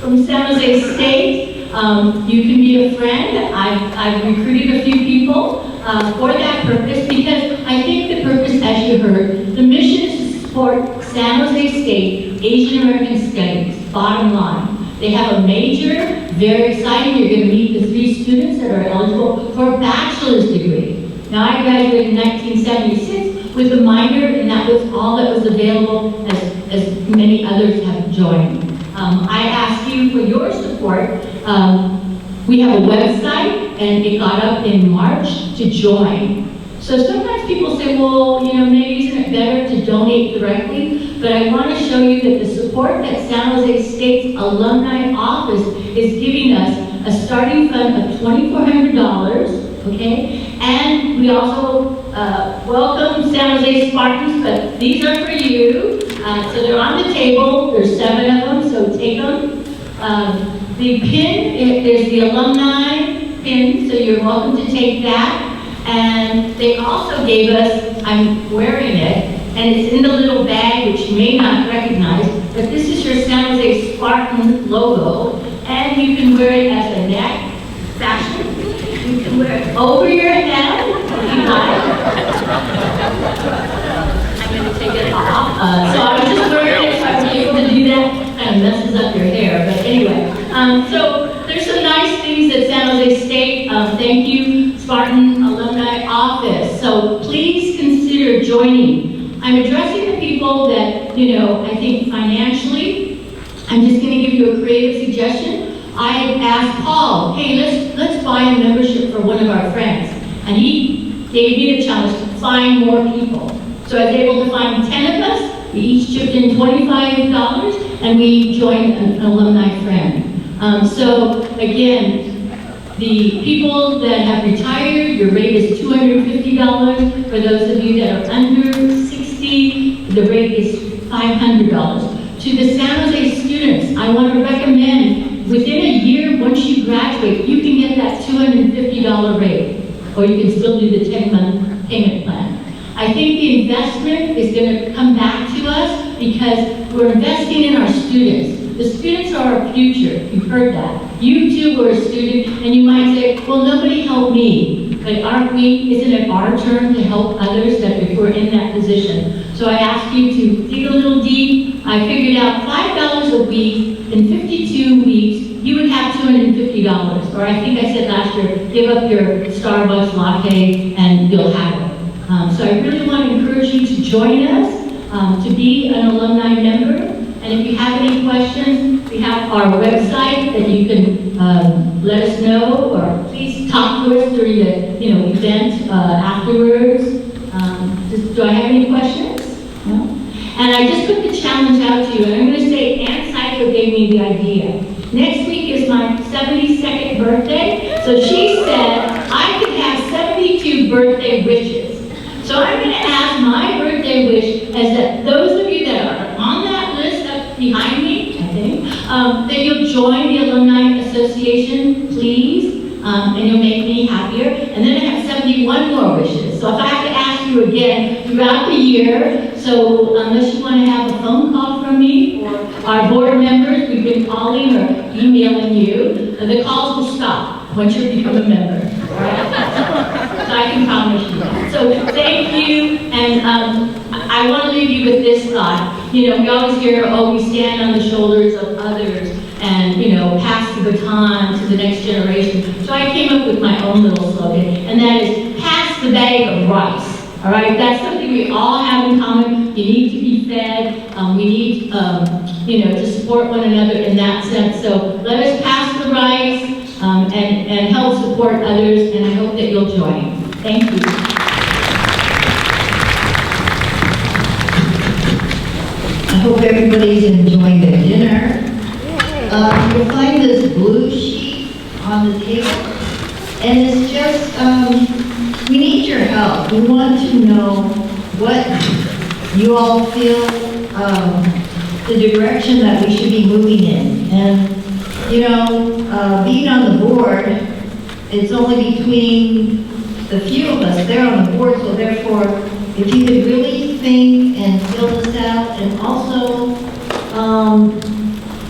from San Jose State. You can be a friend. I've recruited a few people for that purpose, because I think the purpose, as you heard, the mission is to support San Jose State Asian American Studies, bottom line. They have a major, very exciting. You're going to meet the 3 students that are eligible for a bachelor's degree. Now, I graduated in 1976 with a minor, and that was all that was available, as many others have joined. I ask you for your support. We have a website, and it got up in March to join. So sometimes people say, well, you know, maybe isn't it better to donate directly? But I want to show you that the support that San Jose State's alumni office is giving us a starting fund of $2,400, okay? And we also welcome San Jose Spartans, but these are for you. So they're on the table. There's 7 of them, so take them. The pin, there's the alumni pin, so you're welcome to take that. And they also gave us, I'm wearing it, and it's in the little bag, which you may not recognize, but this is your San Jose Spartan logo, and you can wear it as a neck fashion. You can wear it over your head if you like. I'm going to take it off. So I was just wearing it so I was able to do that. Kind of messes up your hair, but anyway. So there's some nice things at San Jose State. Thank you, Spartan Alumni Office. So please consider joining. I'm addressing the people that, I think financially, I'm just going to give you a creative suggestion. I asked Paul, hey, let's buy a membership for one of our friends. And he gave me the challenge to find more people. So I was able to find 10 of us. We each chipped in $25, and we joined an alumni friend. So again, the people that have retired, your rate is $250. For those of you that are under 60, the rate is $500. To the San Jose students, I want to recommend, within a year, once you graduate, you can get that $250 rate, or you can still do the 10-month payment plan. I think the investment is going to come back to us because we're investing in our students. The students are our future. You've heard that. You too were a student, and you might say, well, nobody helped me. But isn't it our turn to help others that if we're in that position? So I ask you to dig a little deep. I figured out $5 a week in 52 weeks, you would have $250. Or I think I said last year, give up your Starbucks latte and you'll have it. So I really want to encourage you to join us, to be an alumni member. And if you have any questions, we have our website that you can let us know, or please talk to us during the event afterwards. Do I have any questions? No? And I just put the challenge out to you, and I'm going to say Aunt Cypher gave me the idea. Next week is my 72nd birthday, so she said I could have 72 birthday wishes. So I'm going to ask my birthday wish as that those of you that are on that list up behind me, I think, that you'll join the Alumni Association, please, and you'll make me happier. And then I have 71 more wishes. So if I have to ask you again throughout the year, so unless you want to have a phone call from me, or our board members, we've been calling or emailing you, the calls will stop once you become a member. Right? So I can promise you that. So thank you, and I want to leave you with this thought. We always hear, oh, we stand on the shoulders of others and, pass the baton to the next generation. So I came up with my own little slogan, and that is, pass the bag of rice. All right, that's something we all have in common. You need to be fed. We need, to support one another in that sense. So let us pass the rice and help support others, and I hope that you'll join. Thank you. I hope everybody's enjoying their dinner. You'll find this blue sheet on the table, and it's just, we need your help. We want to know what you all feel the direction that we should be moving in. And, being on the board, it's only between the few of us there on the board, so therefore, if you could really think and fill this out, and also,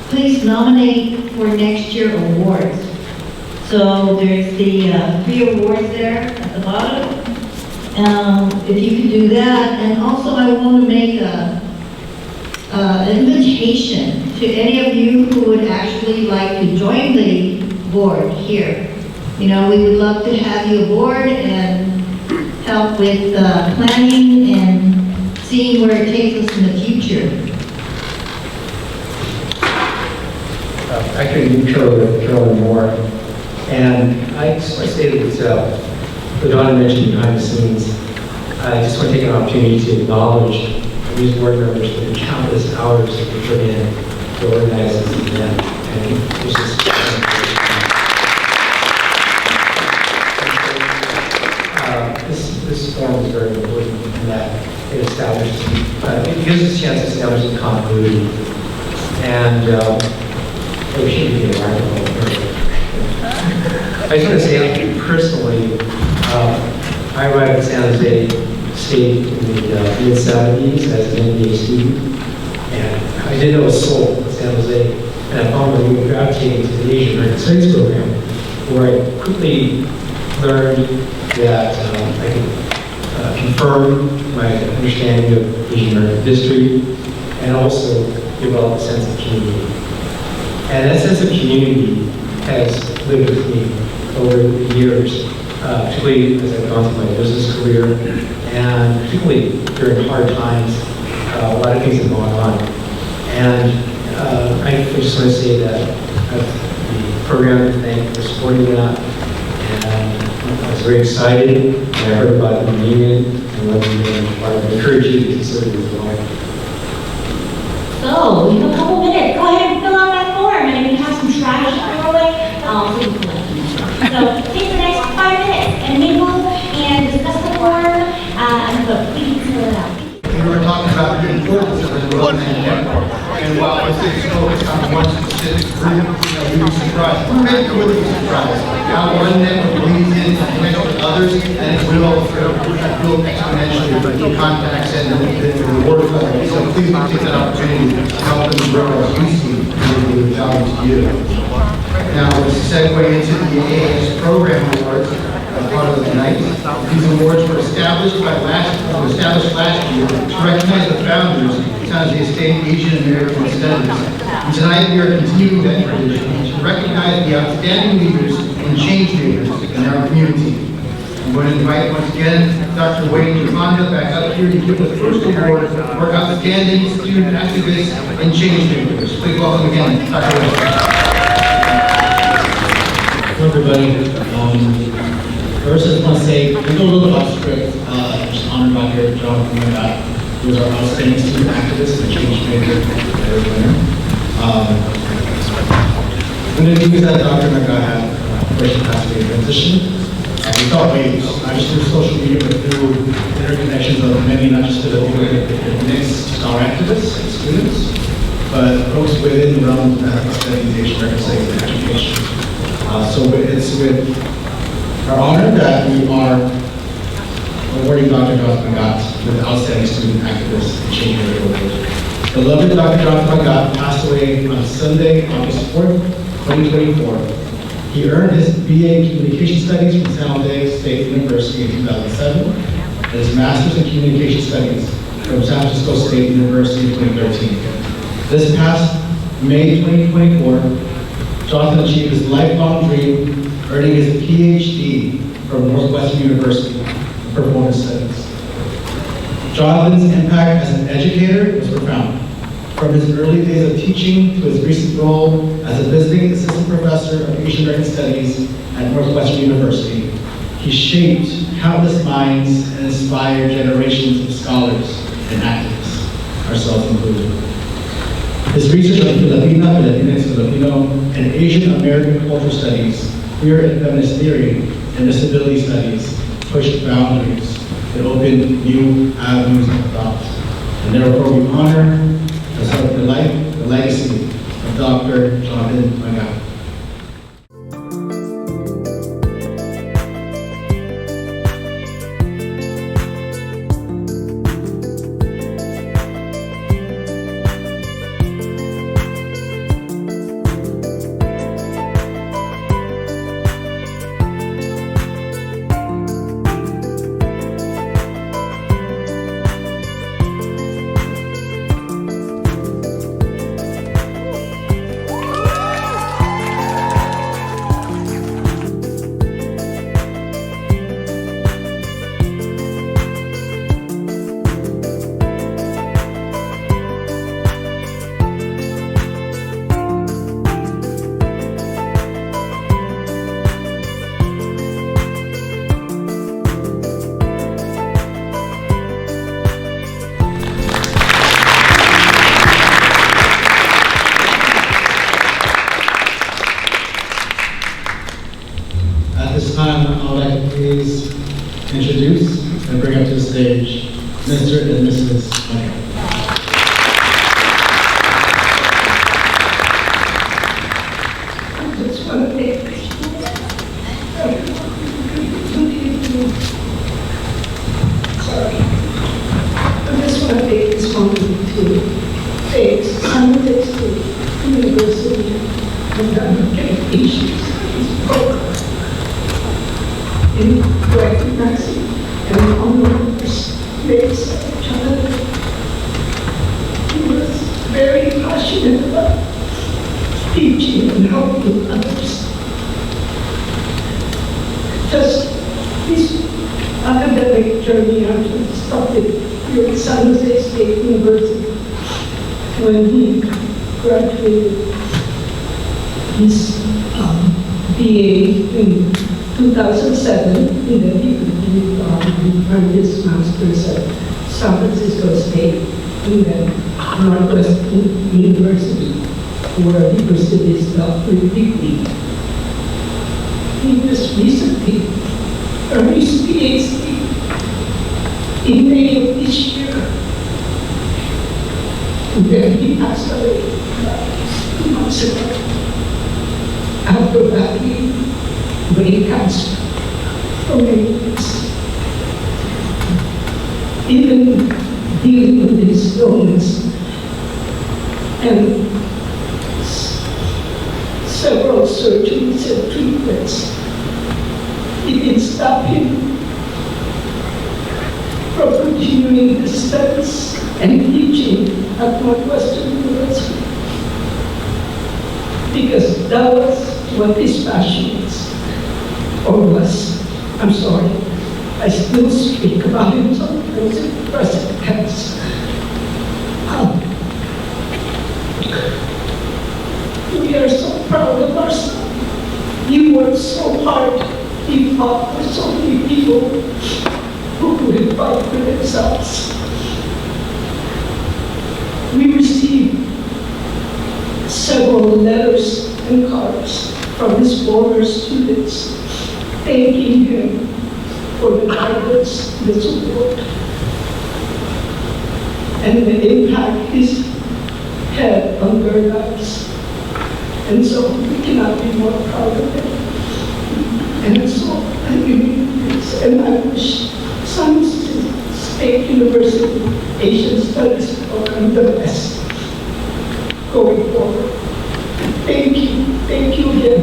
please nominate for next year awards. So there's the 3 awards there at the bottom. If you could do that, and also I want to make an invitation to any of you who would actually like to join the board here. We would love to have you aboard and help with planning and seeing where it takes us in the future. I can intro with Carolyn Moore, and I just want to say that what Donna mentioned behind the scenes, I just want to take an opportunity to acknowledge these board members for the countless hours that they put in to organize this event. And it's just this forum is very important in that it establishes, it gives us a chance to establish some continuity. And we should be environmental. I just want to say personally, I arrived at San Jose State in the mid-70s as an MBA student. And I didn't know a soul in San Jose. And I found that we were gravitating to the Asian American Studies program, where I quickly learned that I could confirm my understanding of Asian American history and also develop a sense of community. And that sense of community has lived with me over the years, particularly as I've gone through my business career, and particularly during hard times. A lot of things have gone on. And I just want to say that the program, thank you for supporting that. And I was very excited when I heard about the union and what you're doing. I would encourage you to consider it as well. So, you have a couple minutes. Go ahead and fill out that form, and if you have some trash to throw away, so you can collect them. So, take the next 5 minutes and mingle and discuss the form, but please fill it out. We were talking about the importance of enrollment and network. And while I say focus on one specific group, you'd be surprised. Maybe you would be surprised how one network leads in to connect with others, and it will build exponentially the contacts and the work of others. So please take that opportunity to help them grow as we see the value to you. Now, let's segue into the AAS Program Awards. Part of the night. These awards were established last year to recognize the founders of San Jose State Asian American Studies. And tonight we are continuing that tradition to recognize the outstanding leaders and change makers in our community. I'm going to invite once again Dr. Jopanda back up here to give the first award for outstanding student activists and change makers. Please welcome again Dr. Wade. Hello everybody. First, I just want to say, we go a little bit off script. Just honor Dr. Jonathan Magat, who is our outstanding student activist and change maker winner. One of the things that Dr. Magat had first capacity transition. We felt waves, not just through social media, but through interconnections of many, not just the next our activists and students, but folks within the realm of medical studies, Asian American studies, and education. So it's with our honor that we are awarding Dr. Jonathan Magat with Outstanding Student Activist and Change Maker Award. The lovely Dr. Jonathan Magat passed away on Sunday, August 4th, 2024. He earned his BA in Communication Studies from San Jose State University in 2007 and his Master's in Communication Studies from San Francisco State University in 2013. This past May 2024, Jonathan achieved his lifelong dream, earning his PhD from Northwestern University in Performance Studies. Jonathan's impact as an educator was profound. From his early days of teaching to his recent role as a visiting assistant professor of Asian American Studies at Northwestern University, he shaped countless minds and inspired generations of scholars and activists, ourselves included. His research on Filipina, Latinx, Filipino, and Asian American cultural studies, queer and feminist theory, and disability studies pushed boundaries that opened new avenues of thought. And therefore we honor the sort of the life, the legacy of Dr. Jonathan Magat. Introduce and bring up to the stage Mr. and Mrs. Magat. I just want to thank sorry. Asian Studies program in recognizing and honoring race of China. He was very passionate about teaching and helping others. Just his academic journey actually started here at San Jose State University when he graduated his BA in 2007, and then he earned his master's at San Francisco State, and then Northwestern University, where he pursued his doctorate degree. He just recently earned his PhD in May of this year. And then he passed away 2 months ago after battling brain cancer for many years. Even dealing with his illness and several surgeries and treatments, it didn't stop him from continuing his studies and teaching at Northwestern University, because that was what his passion is, or was. I'm sorry, I still speak about him sometimes in present tense. We are so proud of our son. He worked so hard. He fought for so many people who couldn't fight for themselves. We received several letters and cards from his former students thanking him for the guidance, the support, and the impact he's had on their lives. And so we cannot be more proud of him. And so I give you this, and I wish San Jose State University Asian Studies program the best going forward. Thank you again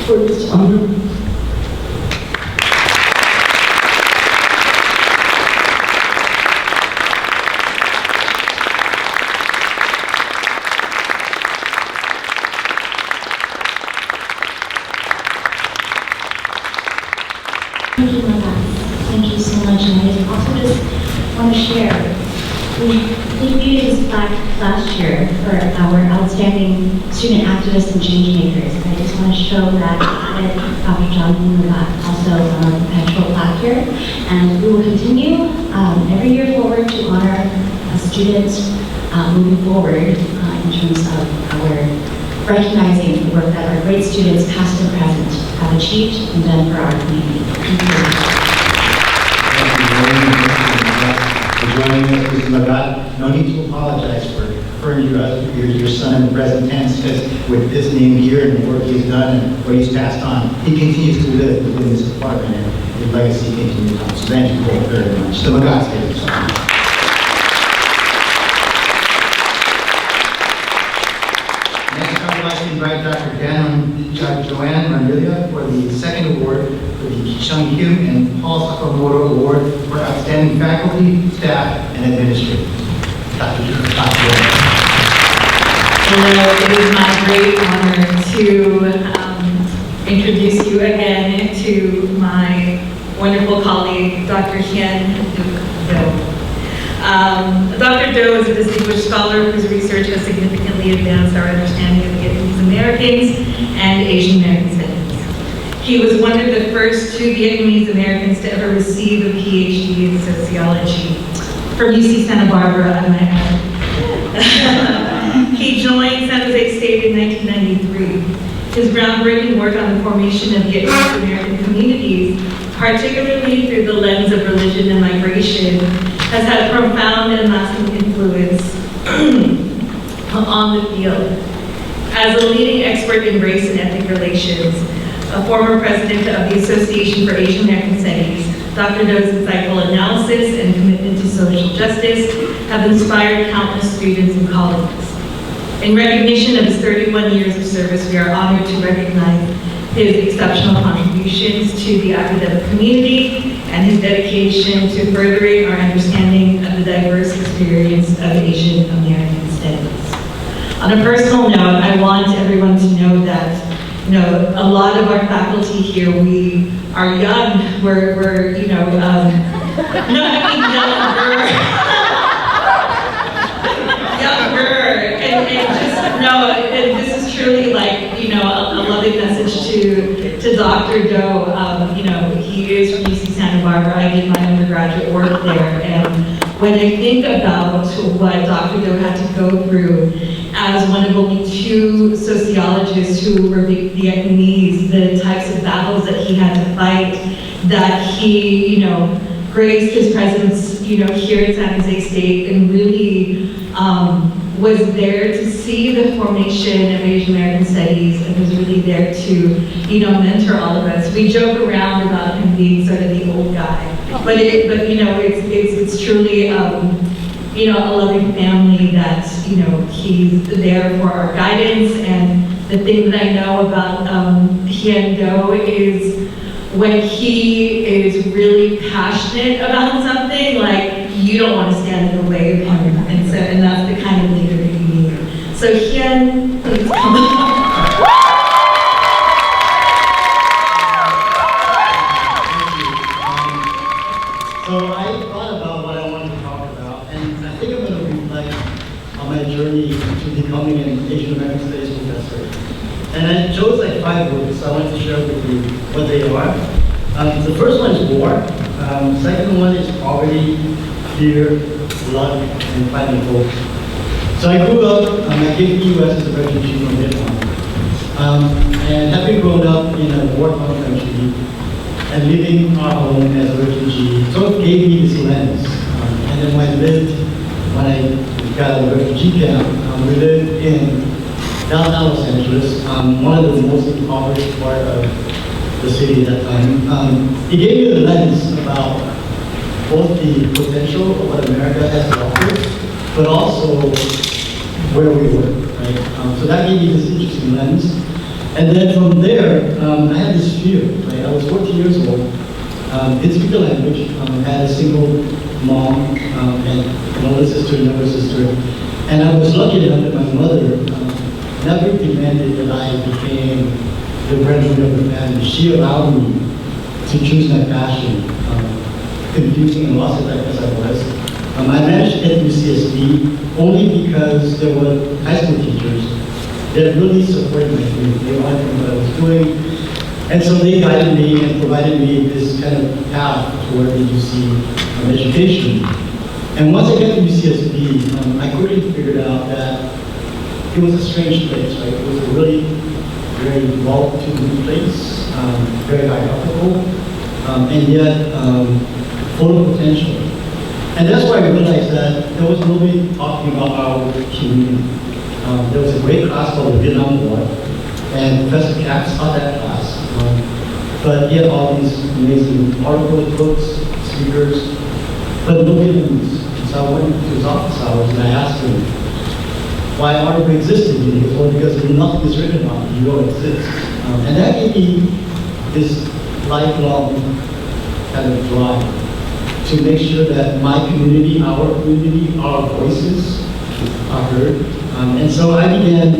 for this honor. Thank you, Magat. Thank you so much. And I also just want to share, we debuted this plaque last year for our outstanding student activists and change makers. I just want to show that with Dr. Jonathan Magat, also on our perpetual plaque here. And we will continue every year forward to honor students moving forward in terms of our recognizing the work that our great students, past and present, have achieved and done for our community. Thank you. For joining us, Mrs. Magat. No need to apologize for referring to your son in the present tense, because with this name here and the work he's done and what he's passed on, he continues to live within this department and his legacy continues on. So thank you both very much. The Magats, ladies and gentlemen. Next, I would like to invite Dr. Joanne Rondella for the second award for the Kichung and Paul Sakamoto Award for Outstanding Faculty, Staff, and Administrators. Dr. Joanne. Hello, it is my great honor to introduce you again to my wonderful colleague, Dr. Hien. Dr. Do is a distinguished scholar whose research has significantly advanced our understanding of Vietnamese Americans and Asian American studies. He was one of the first 2 Vietnamese Americans to ever receive a PhD in sociology from UC Santa Barbara, I might add. He joined San Jose State in 1993. His groundbreaking work on the formation of Vietnamese American communities, particularly through the lens of religion and migration, has had a profound and lasting influence on the field. As a leading expert in race and ethnic relations, a former president of the Association for Asian American Studies, Dr. Do's insightful analysis and commitment to social justice have inspired countless students and colleagues. In recognition of his 31 years of service, we are honored to recognize his exceptional contributions to the academic community and his dedication to furthering our understanding of the diverse experience of Asian American studies. On a personal note, I want everyone to know that, you know, a lot of our faculty here, we are young. We're you know, no, I mean younger, and just no, and this is truly like, you know, a loving message to Dr. Doe. You know, he is from UC Santa Barbara. I did my undergraduate work there, and when I think about what Dr. Doe had to go through as one of only 2 sociologists who were Vietnamese, the types of battles that he had to fight, that he, you know, graced his presence, you know, here at San Jose State, and really was there to see the formation of Asian American studies, and was really there to, you know, mentor all of us. We joke around about him being sort of the old guy, but you know, it's truly, you know, a loving family that, you know, he's there for our guidance. And the thing that I know about Hien Do is when he is really passionate about something, like, you don't want to stand in the way of him, and that's the kind of leader that you need. So Hien, please come on. So I thought about what I wanted to talk about, and I think I'm going to reflect on my journey to becoming an Asian American Studies professor. And I chose like 5 words, so I wanted to share with you what they are. The first one is war. Second one is poverty, fear, luck, and finding hope. So I grew up, I came to the U.S. as a refugee from Vietnam. And having grown up in a war-torn country, and leaving our home as a refugee sort of gave me this lens. And then when I got a refugee camp, we lived in downtown Los Angeles, one of the most impoverished part of the city at that time. It gave me the lens about both the potential of what America has to offer, but also where we were, right? So that gave me this interesting lens. And then from there, I had this fear, right? I was 14 years old, didn't speak the language, had a single mom, and an older sister, and younger sister. And I was lucky enough that my mother never demanded that I became the breadwinner of the family. She allowed me to choose my passion, confusing and lost it as I was. I managed to get to UCSD only because there were high school teachers that really supported my dream. They wanted to know what I was doing. And so they guided me and provided me this kind of path toward the UC education. And once I got to UCSD, I quickly figured out that it was a strange place, right? It was a really very well-to-do place, very hierarchical, and yet full of potential. And that's why I realized that there was nobody talking about our community. There was a great class called the Vietnam War, and Professor Katz taught that class. But he had all these amazing articles, books, speakers, but no Vietnamese. So I went to his office hours and I asked him why article existed. And he goes, well, because nothing is written about it, you don't exist. And that gave me this lifelong kind of drive to make sure that my community, our voices are heard. And so I began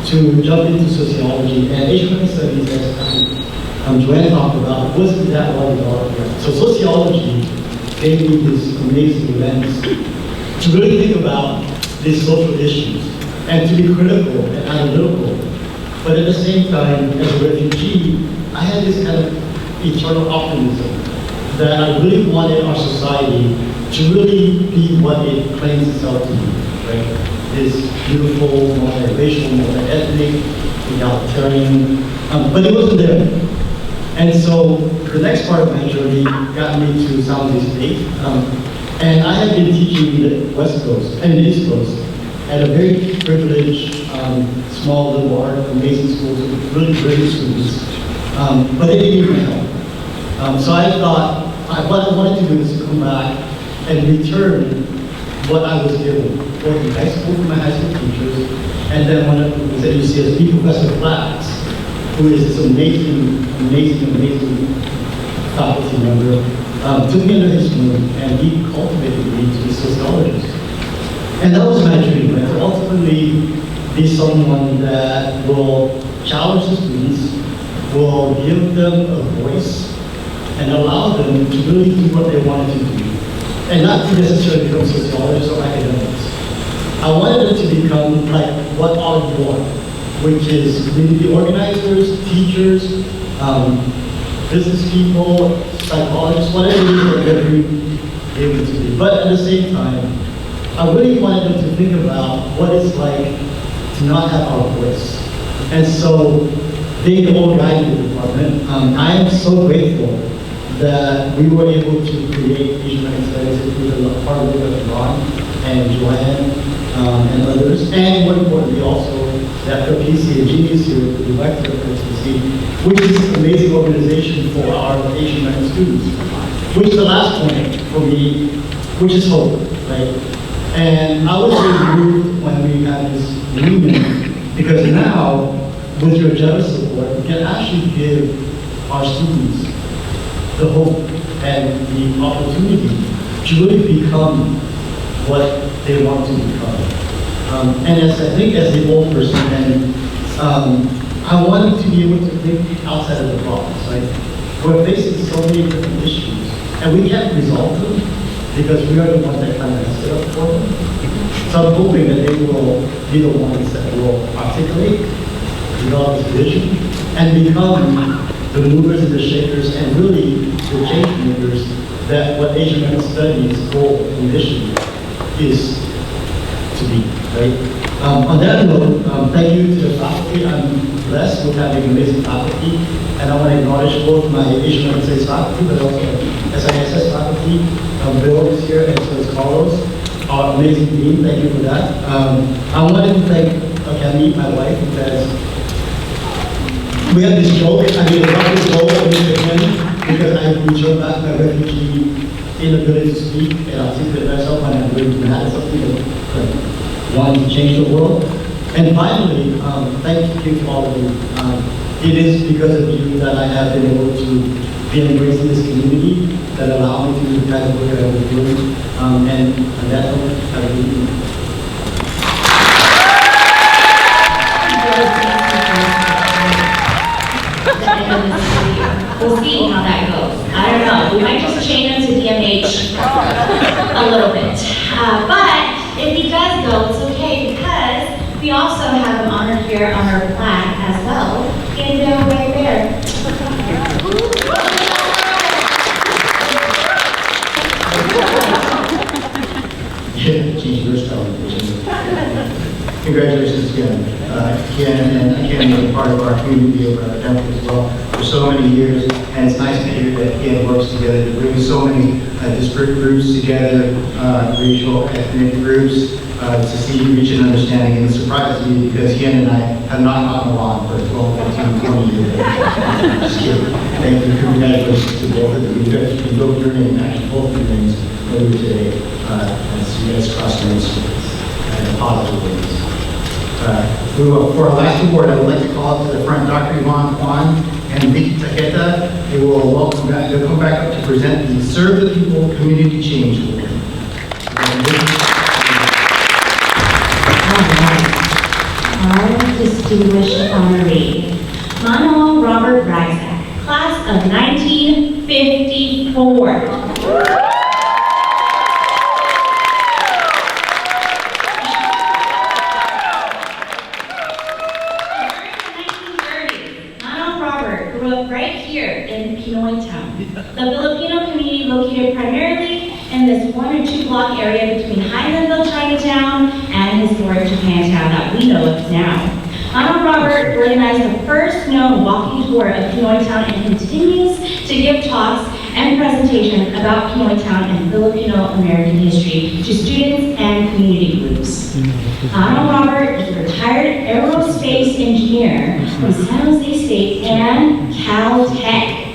to jump into sociology, and Asian American Studies, as Joanne talked about, wasn't that well developed yet. So sociology gave me this amazing lens to really think about these social issues and to be critical and analytical. But at the same time, as a refugee, I had this kind of eternal optimism that I really wanted our society to really be what it claims itself to be, right? This beautiful, multiracial, multi-ethnic, egalitarian, but it wasn't there. And so the next part of my journey got me to San Jose State, and I had been teaching in the West Coast and the East Coast at a very privileged, small little art, amazing schools with really brilliant students, but they didn't need my help. So I thought, what I wanted to do is to come back and return what I was given, both in high school from my high school teachers, and then when I was at UCSB, Professor Flax, who is this amazing faculty member, took me under his wing, and he cultivated me to be a sociologist. And that was my dream, right? To ultimately be someone that will challenge the students, will give them a voice, and allow them to really do what they wanted to do. And not to necessarily become sociologists or academics. I wanted them to become like what all you are, which is community organizers, teachers, business people, psychologists, whatever it is that they're able to be. But at the same time, I really wanted them to think about what it's like to not have our voice. And so, being the old guy in the department, I am so grateful that we were able to create Asian American Studies with the hard work of Yvonne and Joanne and others, and more importantly also that PC and Genius here, the director of PC, which is an amazing organization for our Asian American students. Which is the last point for me, which is hope, right? And I was really moved when we had this reunion, because now, with your generous support, we can actually give our students the hope and the opportunity to really become what they want to become. And as I think as the old person, and I wanted to be able to think outside of the box, right? We're facing so many different issues, and we can't resolve them because we are the ones that kind of set up for them. So I'm hoping that they will be the ones that will articulate, develop this vision, and become the movers and the shakers, and really the change makers that what Asian American Studies' goal and mission is to be, right? On that note, thank you to the faculty. I'm blessed with having amazing faculty, and I want to acknowledge both my Asian American Studies faculty, but also SJSU faculty. Bill is here, and so is Carlos, our amazing dean. Thank you for that. I wanted to thank Kemi, my wife, because we had this joke. I mean, about this goal of Mr. Hien, because I returned back my refugee inability to speak and articulate myself, and I really had something that wanted to change the world. And finally, thank you to all of you. It is because of you that I have been able to be embraced in this community that allow me to do the kind of work that I was doing. And on that note, have a good evening. We'll see how that goes. I don't know. We might just chain him to DMH a little bit. But if he does go, it's okay, because we also have him honored here on our plaque as well. And right there. Congratulations again. Hien and Hien are part of our community over at Temple as well for so many years, and it's nice to hear that Hien works together to bring so many disparate groups together, racial, ethnic groups, to see reach an understanding. And it surprises me because Hien and I have not gotten along for 12, 15, 20 years. Just kidding. Thank you. Congratulations to both of you. You wrote your name, actually both your names earlier today, as you guys crossed your in positive ways. For our last award, I would like to call up to the front Dr. Yvonne Kwon and Vickie Taketa. They will welcome back. They'll come back up to present the Serve the People Community Change Award. Our distinguished honoree, Manuel Robert Ragsac, class of 1954. The Filipino community located primarily in this 1 or 2 block area between Highlandville, Chinatown, and historic Japantown that we know of now. Manuel Robert organized the first known walking tour of Pinoy Town and continues to give talks and presentations about Pinoy Town and Filipino American history to students and community groups. Manuel Robert is a retired aerospace engineer from San Jose State and Caltech.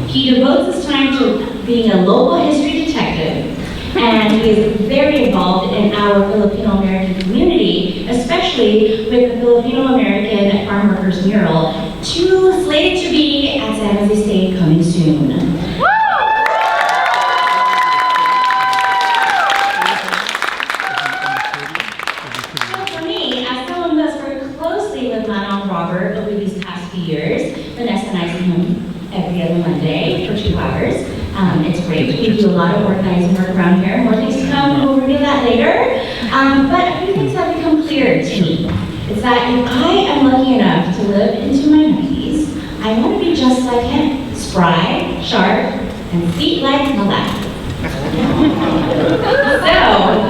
He devotes his time to being a local history detective and and he is very involved in our Filipino-American community, especially with the Filipino-American Farm Workers Mural, slated to be at San Jose State coming soon. Over these past few years, Vanessa and I see him every other Monday for 2 hours. It's great. We do a lot of organizing work around here. More things to come. We'll reveal that later. But a few things have become clear to me. It's that if I am lucky enough to live into my 90s, I want to be just like him. Spry, sharp, and feet like Magat. So,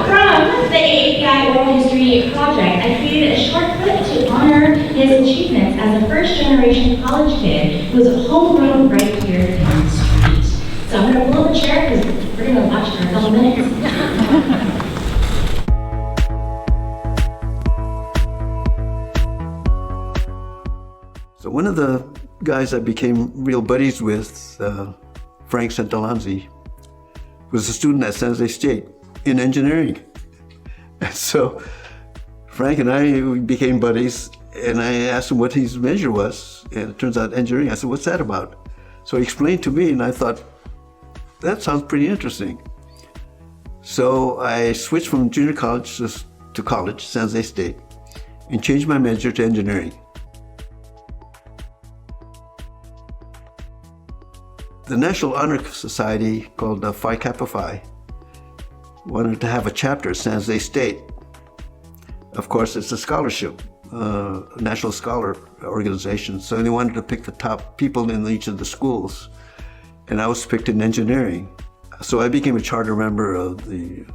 from the AAPI Oral History Project, I created a short clip to honor his achievements as a first-generation college kid who was homegrown right here in the street. So I'm going to pull up a chair because we're going to watch for a couple minutes. So one of the guys I became real buddies with, Frank Santalanzi, was a student at San Jose State in engineering. And so Frank and I became buddies, and I asked him what his major was, and it turns out engineering. I said, what's that about? So he explained to me, and I thought, that sounds pretty interesting. So I switched from junior college to college, San Jose State, and changed my major to engineering. The National Honor Society, called Phi Kappa Phi, wanted to have a chapter at San Jose State. Of course, it's a scholarship, national scholar organization, so they wanted to pick the top people in each of the schools, and I was picked in engineering. So I became a charter member of the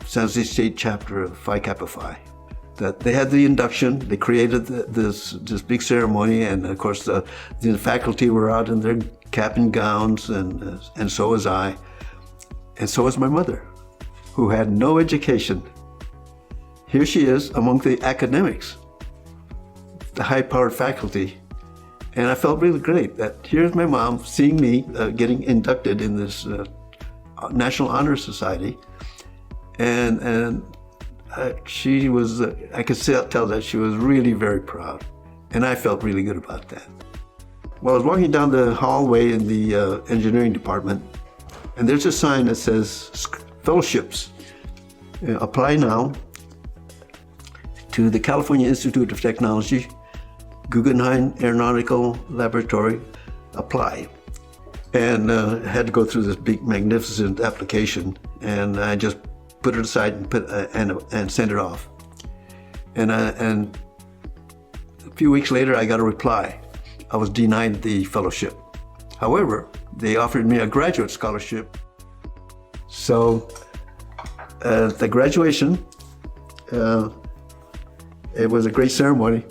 San Jose State chapter of Phi Kappa Phi. That they had the induction, they created this big ceremony, and of course the faculty were out in their cap and gowns, and so was I, and so was my mother, who had no education. Here she is among the academics, the high-powered faculty, and I felt really great that here's my mom seeing me getting inducted in this National Honor Society, and she was, I could tell that she was really very proud, and I felt really good about that. Well, I was walking down the hallway in the engineering department, and there's a sign that says fellowships. Apply now to the California Institute of Technology, Guggenheim Aeronautical Laboratory, apply. And I had to go through this big, magnificent application, and I just put it aside and sent it off. And a few weeks later, I got a reply. I was denied the fellowship. However, they offered me a graduate scholarship. So at the graduation, it was a great ceremony.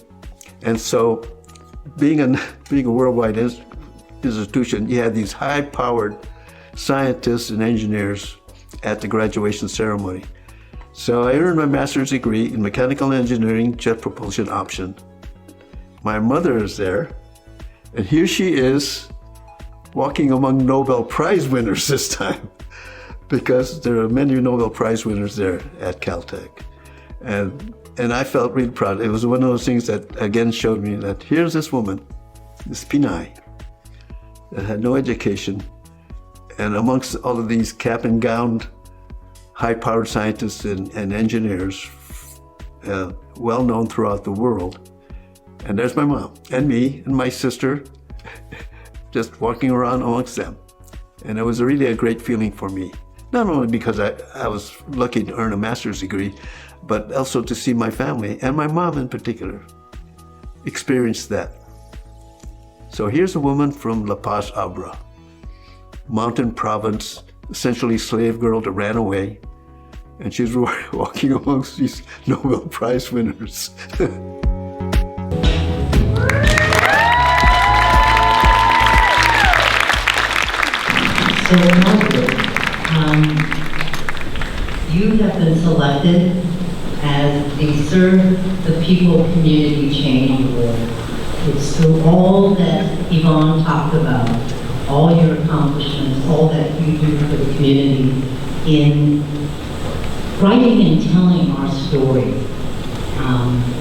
And so being a worldwide institution, you had these high-powered scientists and engineers at the graduation ceremony. So I earned my master's degree in mechanical engineering, jet propulsion option. My mother is there, and here she is walking among Nobel Prize winners this time, because there are many Nobel Prize winners there at Caltech. And I felt really proud. It was one of those things that again showed me that here's this woman, this Pinay, that had no education, and amongst all of these cap and gowned, high-powered scientists and engineers, well known throughout the world. And there's my mom and me and my sister just walking around amongst them. And it was really a great feeling for me. Not only because I was lucky to earn a master's degree, but also to see my family, and my mom in particular, experience that. So here's a woman from La Paz, Abra, mountain province, essentially slave girl that ran away, and she's walking amongst these Nobel Prize winners. So you have been selected as the Serve the People Community Change Award. It's through all that Yvonne talked about, all your accomplishments, all that you do for the community in writing and telling our story.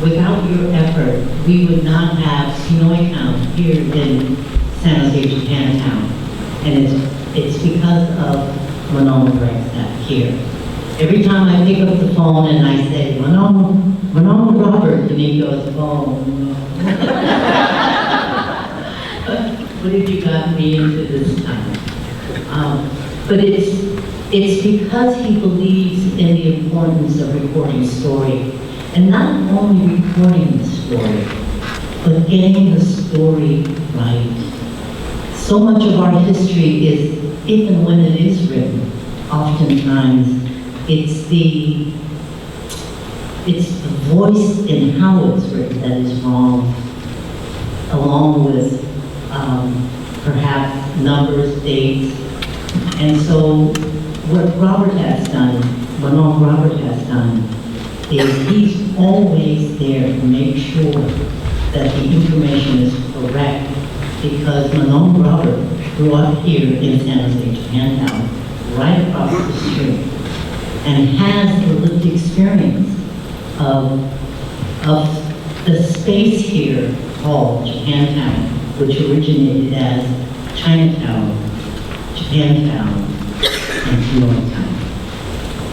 Without your effort, we would not have Inouye-Kaku here in San Jose, Japantown. And it's because of Ragsac here. Every time I pick up the phone and I say, Manon Robert, and he goes, oh, no. What have you gotten me into this time? But it's because he believes in the importance of recording story. And not only recording the story, but getting the story right. So much of our history is, even when it is written, oftentimes it's the voice in how it's written that is wrong, along with perhaps numbers, dates. And so what Robert has done, Manon Robert has done, is he's always there to make sure that the information is correct, because Manon Robert grew up here in San Jose, Japantown, right across the street, and has the lived experience of the space here called Japantown, which originated as Chinatown, Japantown, and Inouye-Town.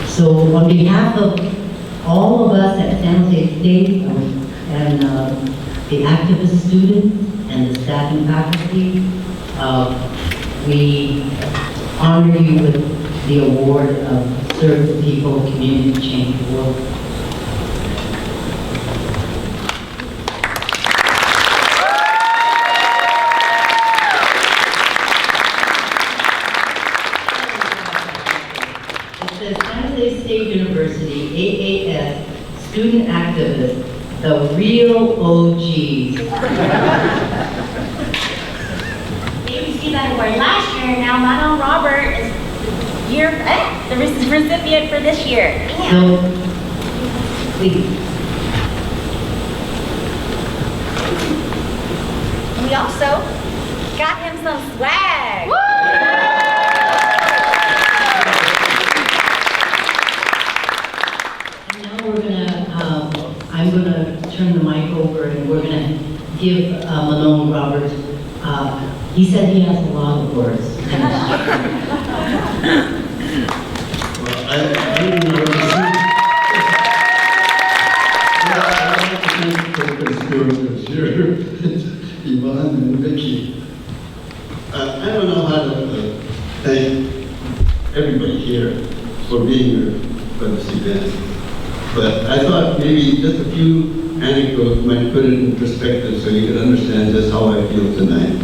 So on behalf of all of us at San Jose State and the activist students and the staff and faculty, we honor you with the award of Serve the People, Community Change the World. San Jose State University, AAS Student Activist, the real OGs. Maybe see that award last year, and now Manon Robert is the recipient for this year. So, please. We also got him some swag. I'm going to turn the mic over and we're going to give Manon Robert, he said he has a lot of words. Well, I didn't know what to say. I'd like to thank the conspirators here, Yvonne and Vickie. I don't know how to thank everybody here for being here for this event. But I thought maybe just a few anecdotes might put it in perspective so you can understand just how I feel tonight.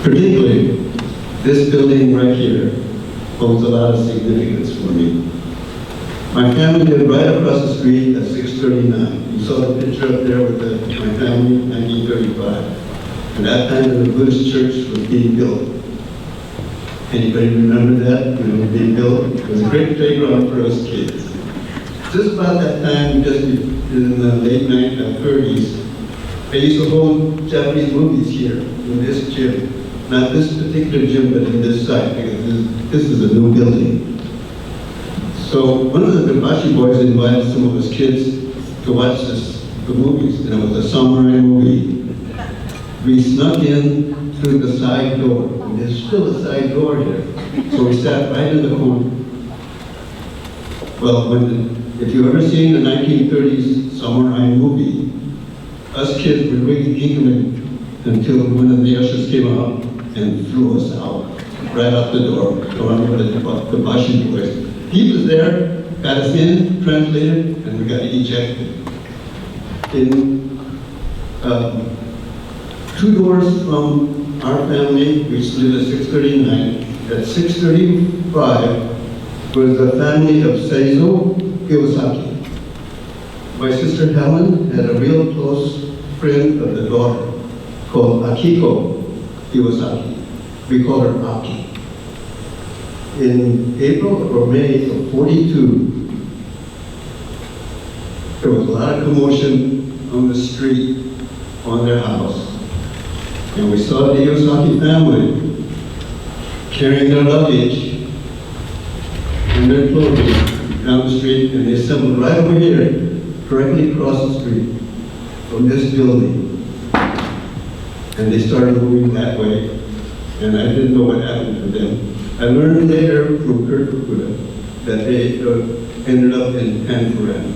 Particularly, this building right here holds a lot of significance for me. My family lived right across the street at 639. You saw the picture up there with my family in 1935. And that time the Buddhist church was being built. Anybody remember that when it was being built? It was a great playground for us kids. Just about that time, just in the late 1930s, I used to hold Japanese movies here in this gym. Not this particular gym, but in this site, because this is a new building. So one of the Dabashi boys invited some of his kids to watch the movies, and it was a samurai movie. We snuck in through the side door, and there's still a side door here. So we sat right in the corner. Well, if you've ever seen a 1930s samurai movie, us kids were really giggling until one of the ushers came out and threw us out, right out the door, along with the Bashi boys. He was there, got us in, translated, and we got ejected. In 2 doors from our family, we used to live at 639. At 635 was the family of Seizo Kiyosaki. My sister Helen had a real close friend of the daughter called Akiko Kiyosaki. We call her Aki. In April or May of 42, there was a lot of commotion on the street on their house. And we saw the Kiyosaki family carrying their luggage and their clothing down the street, and they assembled right over here, directly across the street from this building. And they started moving that way, and I didn't know what happened to them. I learned later from Kurt Fukuda that they ended up in Panforan.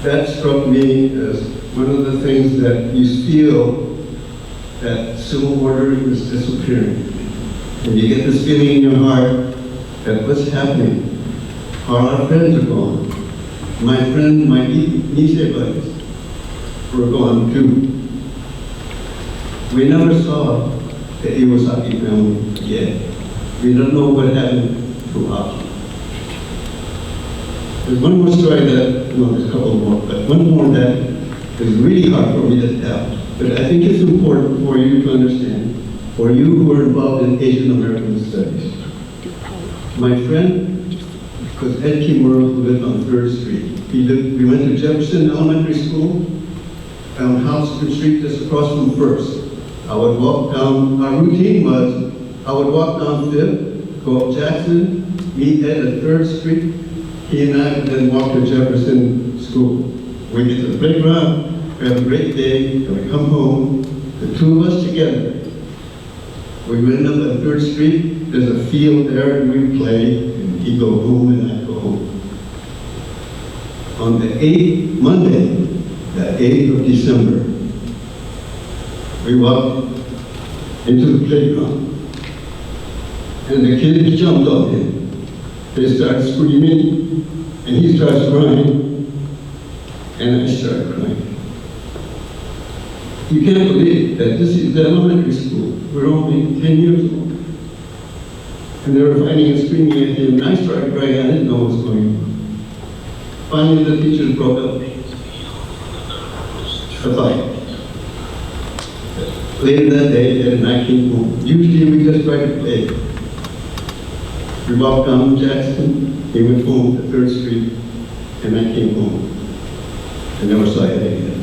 That struck me as one of the things that you feel that civil order is disappearing. And you get this feeling in your heart that what's happening? All our friends are gone. My friend, my Nisei buddies were gone too. We never saw the Iwasaki family again. We don't know what happened to Aki. There's one more story that, well, there's a couple more, but one more that is really hard for me to tell. But I think it's important for you to understand, for you who are involved in Asian American studies. My friend was Ed Kimura, who lived on 3rd Street. We went to Jefferson Elementary School, down Houston Street, just across from 1st. I would walk down, our routine was, I would walk down 5th, go up Jackson, meet Ed at 3rd Street. He and I would then walk to Jefferson School. We get to the playground, we have a great day, and we come home, the two of us together. We went up at 3rd Street, there's a field there, and we play, and he'd go home and I'd go home. On the 8th, Monday, the 8th of December, we walked into the playground, and the kids jumped on him. They started screaming, and he starts crying, and I started crying. You can't believe that this is the elementary school. We're only 10 years old. And they were fighting and screaming at him, and I started crying. I didn't know what was going on. Finally, the teachers broke up the fight. Later that day, Ed and I came home. Usually we just try to play. We walked down Jackson, he went home to 3rd Street, and I came home. I never saw Ed again.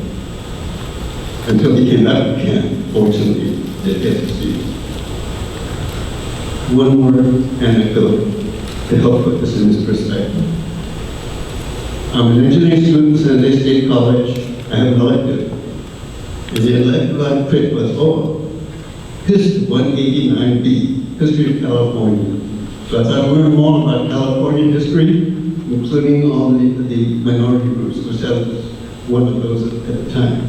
Until he came back to camp, fortunately, they get to see him. One more anecdote to help put this in this perspective. I'm an engineering student at San Jose State College. I have an elective. And the elective I picked was, History 189B, History of California. So as I learned more about California history, including all the minority groups, which I was one of those at the time.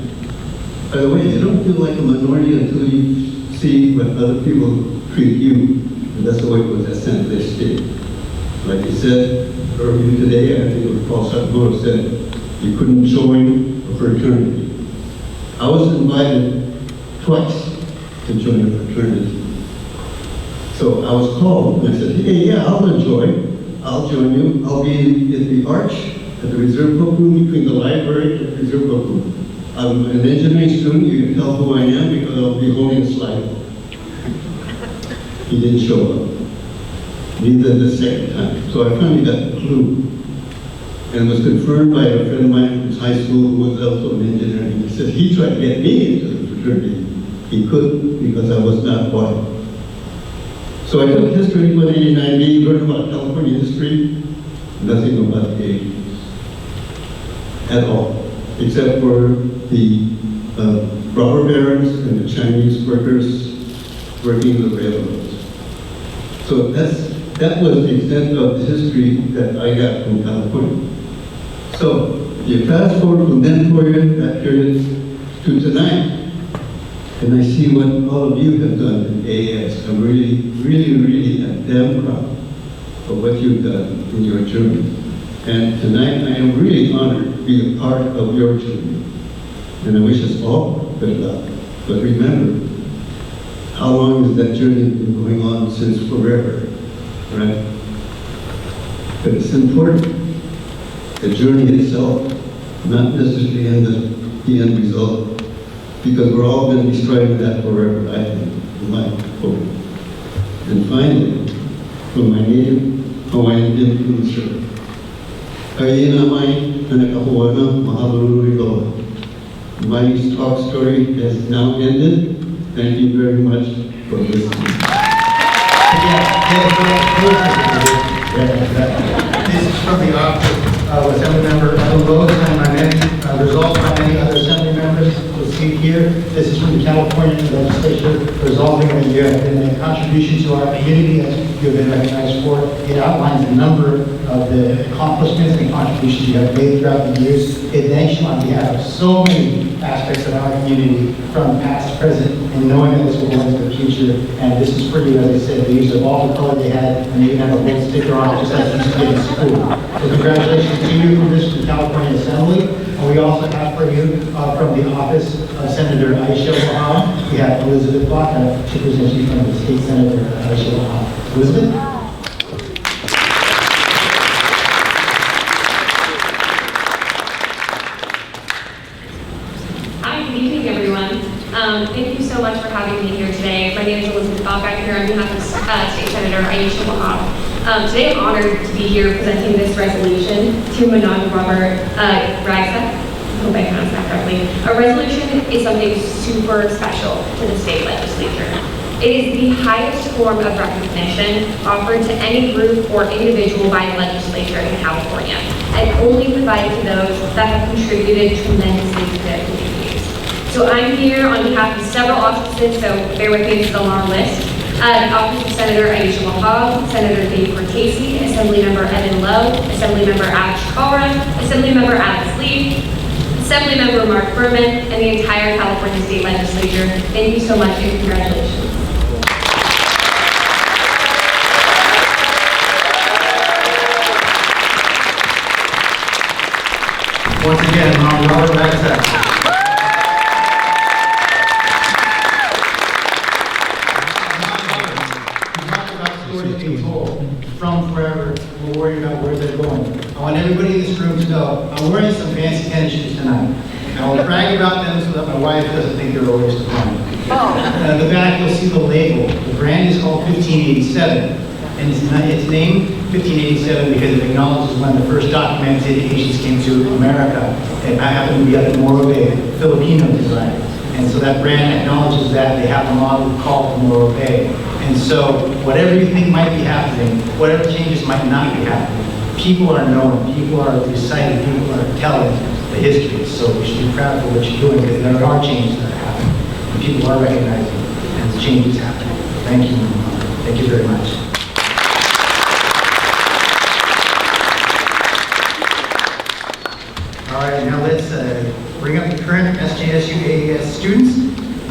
By the way, you don't feel like a minority until you see what other people treat you. And that's the way it was at San Jose State. Like you said earlier today, I think it was Paul Sakamoto said, you couldn't join a fraternity. I was invited twice to join a fraternity. So I was called, and I said, hey, yeah, I'll join you. I'll be in the arch at the reserve book room between the library and the reserve book room. I'm an engineering student, you can tell who I am because I'll be holding a slide. He didn't show up. Neither the second time. So I finally got the clue. And it was confirmed by a friend of mine from high school who was also in engineering. He said he tried to get me into the fraternity. He couldn't because I was not white. So I took History 189B, learned about California history, nothing about the Asians at all, except for the robber barons and the Chinese workers working the railroads. So that was the extent of the history that I got from California. So you fast forward from that period to tonight, and I see what all of you have done in AAS. I'm really, really, really damn proud of what you've done in your journey. And tonight I am really honored to be a part of your journey. And I wish us all good luck. But remember, how long has that journey been going on since forever, right? But it's important. The journey itself, not necessarily in the end result, because we're all going to be striving that forever, I think, in my hope. And finally, from my native Hawaiian influencer, my talk story has now ended. Thank you very much for listening. This is from the office of Assemblymember Alolor, and my many resolved by many other Assembly members. You'll see here, this is from the California Legislature resolving that you have been a contribution to our community as you have been recognized for. It outlines a number of the accomplishments and contributions you have made throughout the years. It thanks you on behalf of so many aspects of our community, from past, present, and knowing that this will go into the future. And this is for you, as I said, they used up all the color they had, and they even have a little sticker on it, just as you used to get in school. So congratulations to you from this, the California Assembly. And we also have for you, from the office of Senator Alyhecia Alolor, we have Elizabeth Baca. She presents you from the State Senator Alyhecia Alolor. Elizabeth? Thank you so much for having me here today. My name is Elizabeth Baca. I'm here on behalf of State Senator Alyhecia Alolor. Today I'm honored to be here presenting this resolution to Magat Robert Ragsac. I hope I pronounced that correctly. A resolution is something super special to the state legislature. It is the highest form of recognition offered to any group or individual by the legislature in California, and only provided to those that have contributed tremendously to their communities. So I'm here on behalf of several offices, so bear with me, this is a long list. The Office of Senator Alyhecia Alolor, Senator Dave Cortese, Assemblymember Evan Lowe, Assemblymember Alex Calra, Assemblymember Alex Lee, Assemblymember Mark Berman, and the entire California State Legislature. Thank you so much and congratulations. Once again, Robert Ragsac. From forever, we'll worry about where they're going. I want everybody in this room to know I'm wearing some fancy tennis shoes tonight. I will brag about them so that my wife doesn't think they're a waste of money. At the back, you'll see the label. The brand is called 1587, and it's named 1587 because it acknowledges when the first documented Asians came to America. It happened to be up in Morimoto, Filipino design. And so that brand acknowledges that. They have a model called Morimoto. And so whatever you think might be happening, whatever changes might not be happening, people are knowing, people are reciting, people are telling the history. So we should be proud of what you're doing, because there are changes that are happening. And people are recognizing, and the change is happening. Thank you. Thank you very much. All right, now let's bring up the current SJSU AAS students.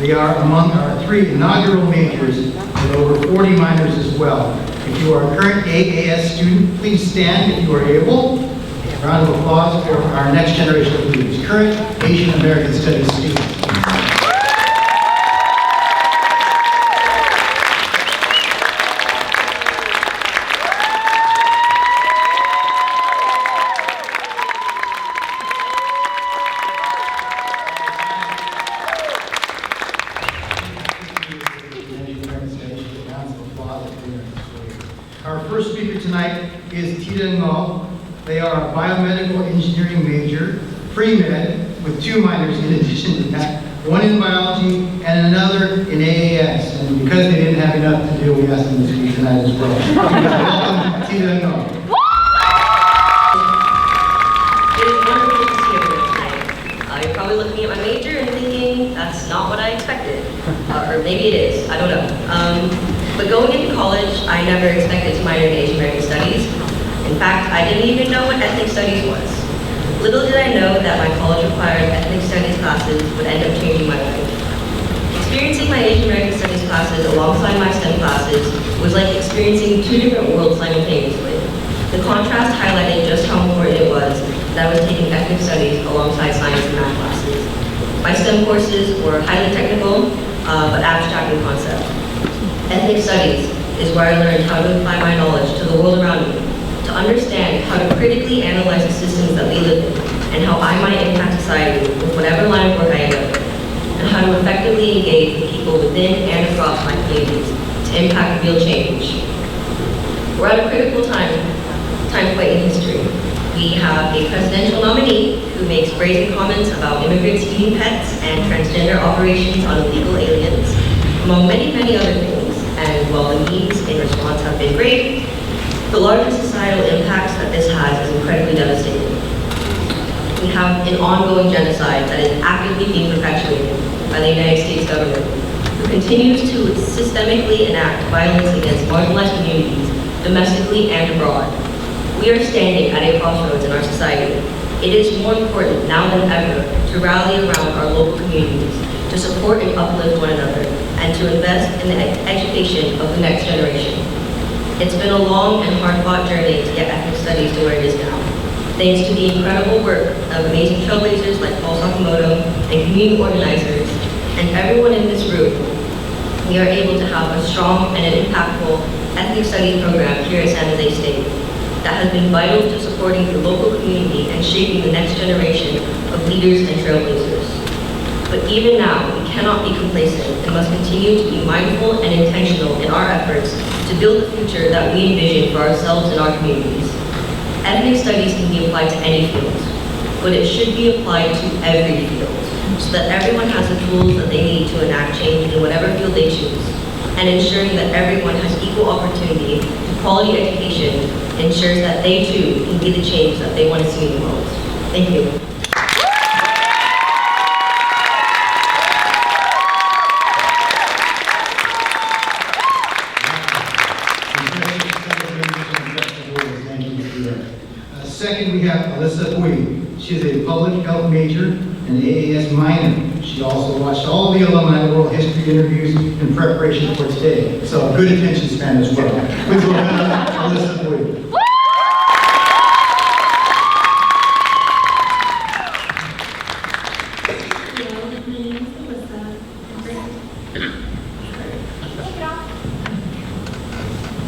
They are among our 3 inaugural majors with over 40 minors as well. If you are a current AAS student, please stand if you are able. A round of applause for our next generation of leaders, current Asian American Studies students. Our first speaker tonight is Tadia Ngov. They are a biomedical engineering major, pre-med, with 2 minors in addition to that, 1 in biology and another in AAS. And because they didn't have enough to do, we asked them to speak tonight as well. Welcome, Tadia Ngov. It is wonderful to see everyone tonight. You're probably looking at my major and thinking, that's not what I expected. Or maybe it is, I don't know. But going into college, I never expected to minor in Asian American Studies. In fact, I didn't even know what ethnic studies was. Little did I know that my college-required ethnic studies classes would end up changing my life. Experiencing my Asian American Studies classes alongside my STEM classes was like experiencing 2 different worlds simultaneously. The contrast highlighted just how important it was that I was taking ethnic studies alongside science and math classes. My STEM courses were highly technical, but abstract in concept. Ethnic studies is where I learned how to apply my knowledge to the world around me, to understand how to critically analyze the systems that we live in, and how I might impact society with whatever line of work I end up in, and how to effectively engage with people within and across my communities to impact real change. We're at a critical time point in history. We have a presidential nominee who makes brazen comments about immigrants eating pets and transgender operations on illegal aliens, among many, many other things. And while the memes in response have been great, The larger societal impacts that this has is incredibly devastating. We have an ongoing genocide that is actively being perpetuated by the United States government, who continues to systemically enact violence against marginalized communities, domestically and abroad. We are standing at a crossroads in our society. It is more important now than ever to rally around our local communities, to support and uplift one another, and to invest in the education of the next generation. It's been a long and hard-fought journey to get ethnic studies to where it is now. Thanks to the incredible work of amazing trailblazers like Paul Sakamoto and community organizers, and everyone in this room, we are able to have a strong and an impactful ethnic studies program here at San Jose State that has been vital to supporting the local community and shaping the next generation of leaders and trailblazers. But even now, we cannot be complacent and must continue to be mindful and intentional in our efforts to build the future that we envision for ourselves and our communities. Ethnic studies can be applied to any field, but it should be applied to every field, so that everyone has the tools that they need to enact change in whatever field they choose, and ensuring that everyone has equal opportunity to quality education ensures that they too can be the change that they want to see in the world. Thank you. Second, we have Alyssa Bui. She is a public health major and AAS minor. She also watched all the alumni oral history interviews in preparation for today. So good attention span as well. Please welcome Alyssa Bui.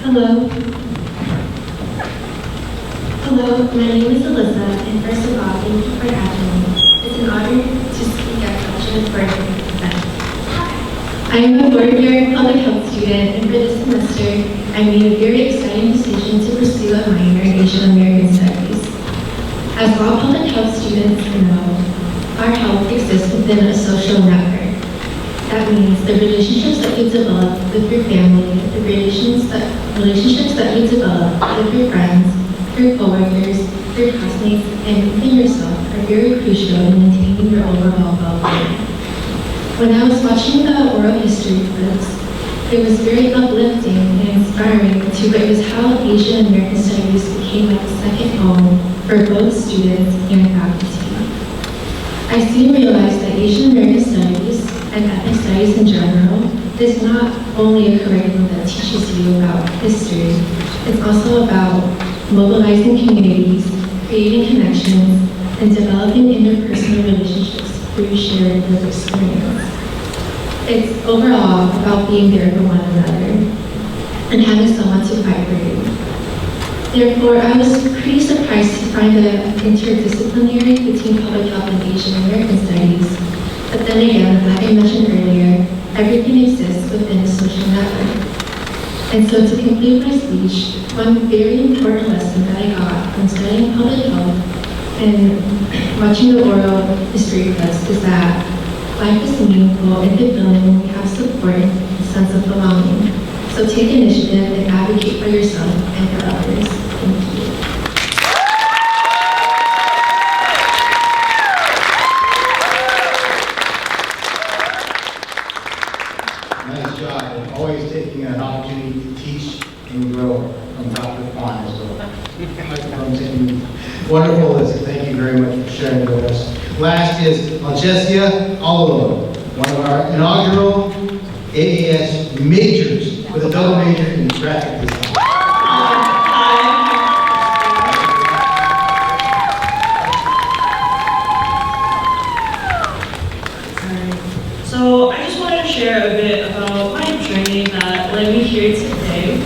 Hello. Hello, my name is Alyssa, and first of all, thank you for having me. It's an honor to speak at such an important event. I am a fourth-year public health student, and for this semester, I made a very exciting decision to pursue a minor in Asian American Studies. As all public health students know, our health exists within a social network. That means the relationships that you develop with your family, the relationships that you develop with your friends, your coworkers, your classmates, and even yourself are very crucial in maintaining your overall well-being. When I was watching the oral history clips, it was very uplifting and inspiring to witness how Asian American Studies became like a second home for both students and faculty. I soon realized that Asian American Studies and ethnic studies in general is not only a curriculum that teaches you about history, it's also about mobilizing communities, creating connections, and developing interpersonal relationships through shared lived experience. It's overall about being there for one another and having someone to fight for you. Therefore, I was pretty surprised to find the interdisciplinary between public health and Asian American studies. But then again, like I mentioned earlier, everything exists within a social network. And so to conclude my speech, one very important lesson that I got from studying public health and watching the oral history clips is that life is meaningful and fulfilling when we have support and a sense of belonging. So take initiative and advocate for yourself and for others. Thank you. Nice job, and always taking an opportunity to teach and grow from Dr. Kwon as well. Wonderful, Alyssa. Thank you very much for sharing with us. Last is Aljhecia Alolor, one of our inaugural AAS majors with a double major in graphic design. So I just wanted to share a bit about my journey that led me here today.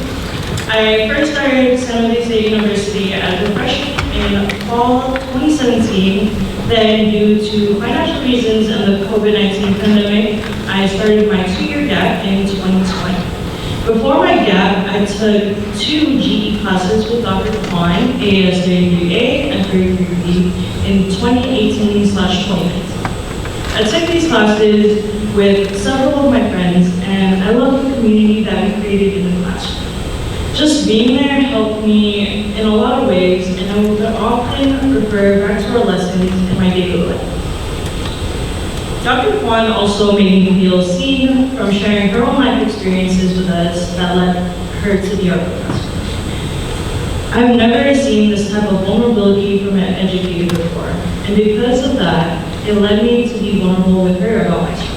I first started San Jose State University as a freshman in fall 2017. Then, due to financial reasons and the COVID-19 pandemic, I started my 2-year gap in 2020. Before my gap, I took 2 GE classes with Dr. Kwon, AAS-Students and 3B in 2018/2019. I took these classes with several of my friends, and I love the community that we created in the classroom. Just being there helped me in a lot of ways, and I would often refer back to our lessons in my daily life. Dr. Kwon also made me feel seen from sharing her own life experiences with us that led her to be our professor. I've never seen this type of vulnerability from an educator before, and because of that, it led me to be vulnerable with her about my struggles.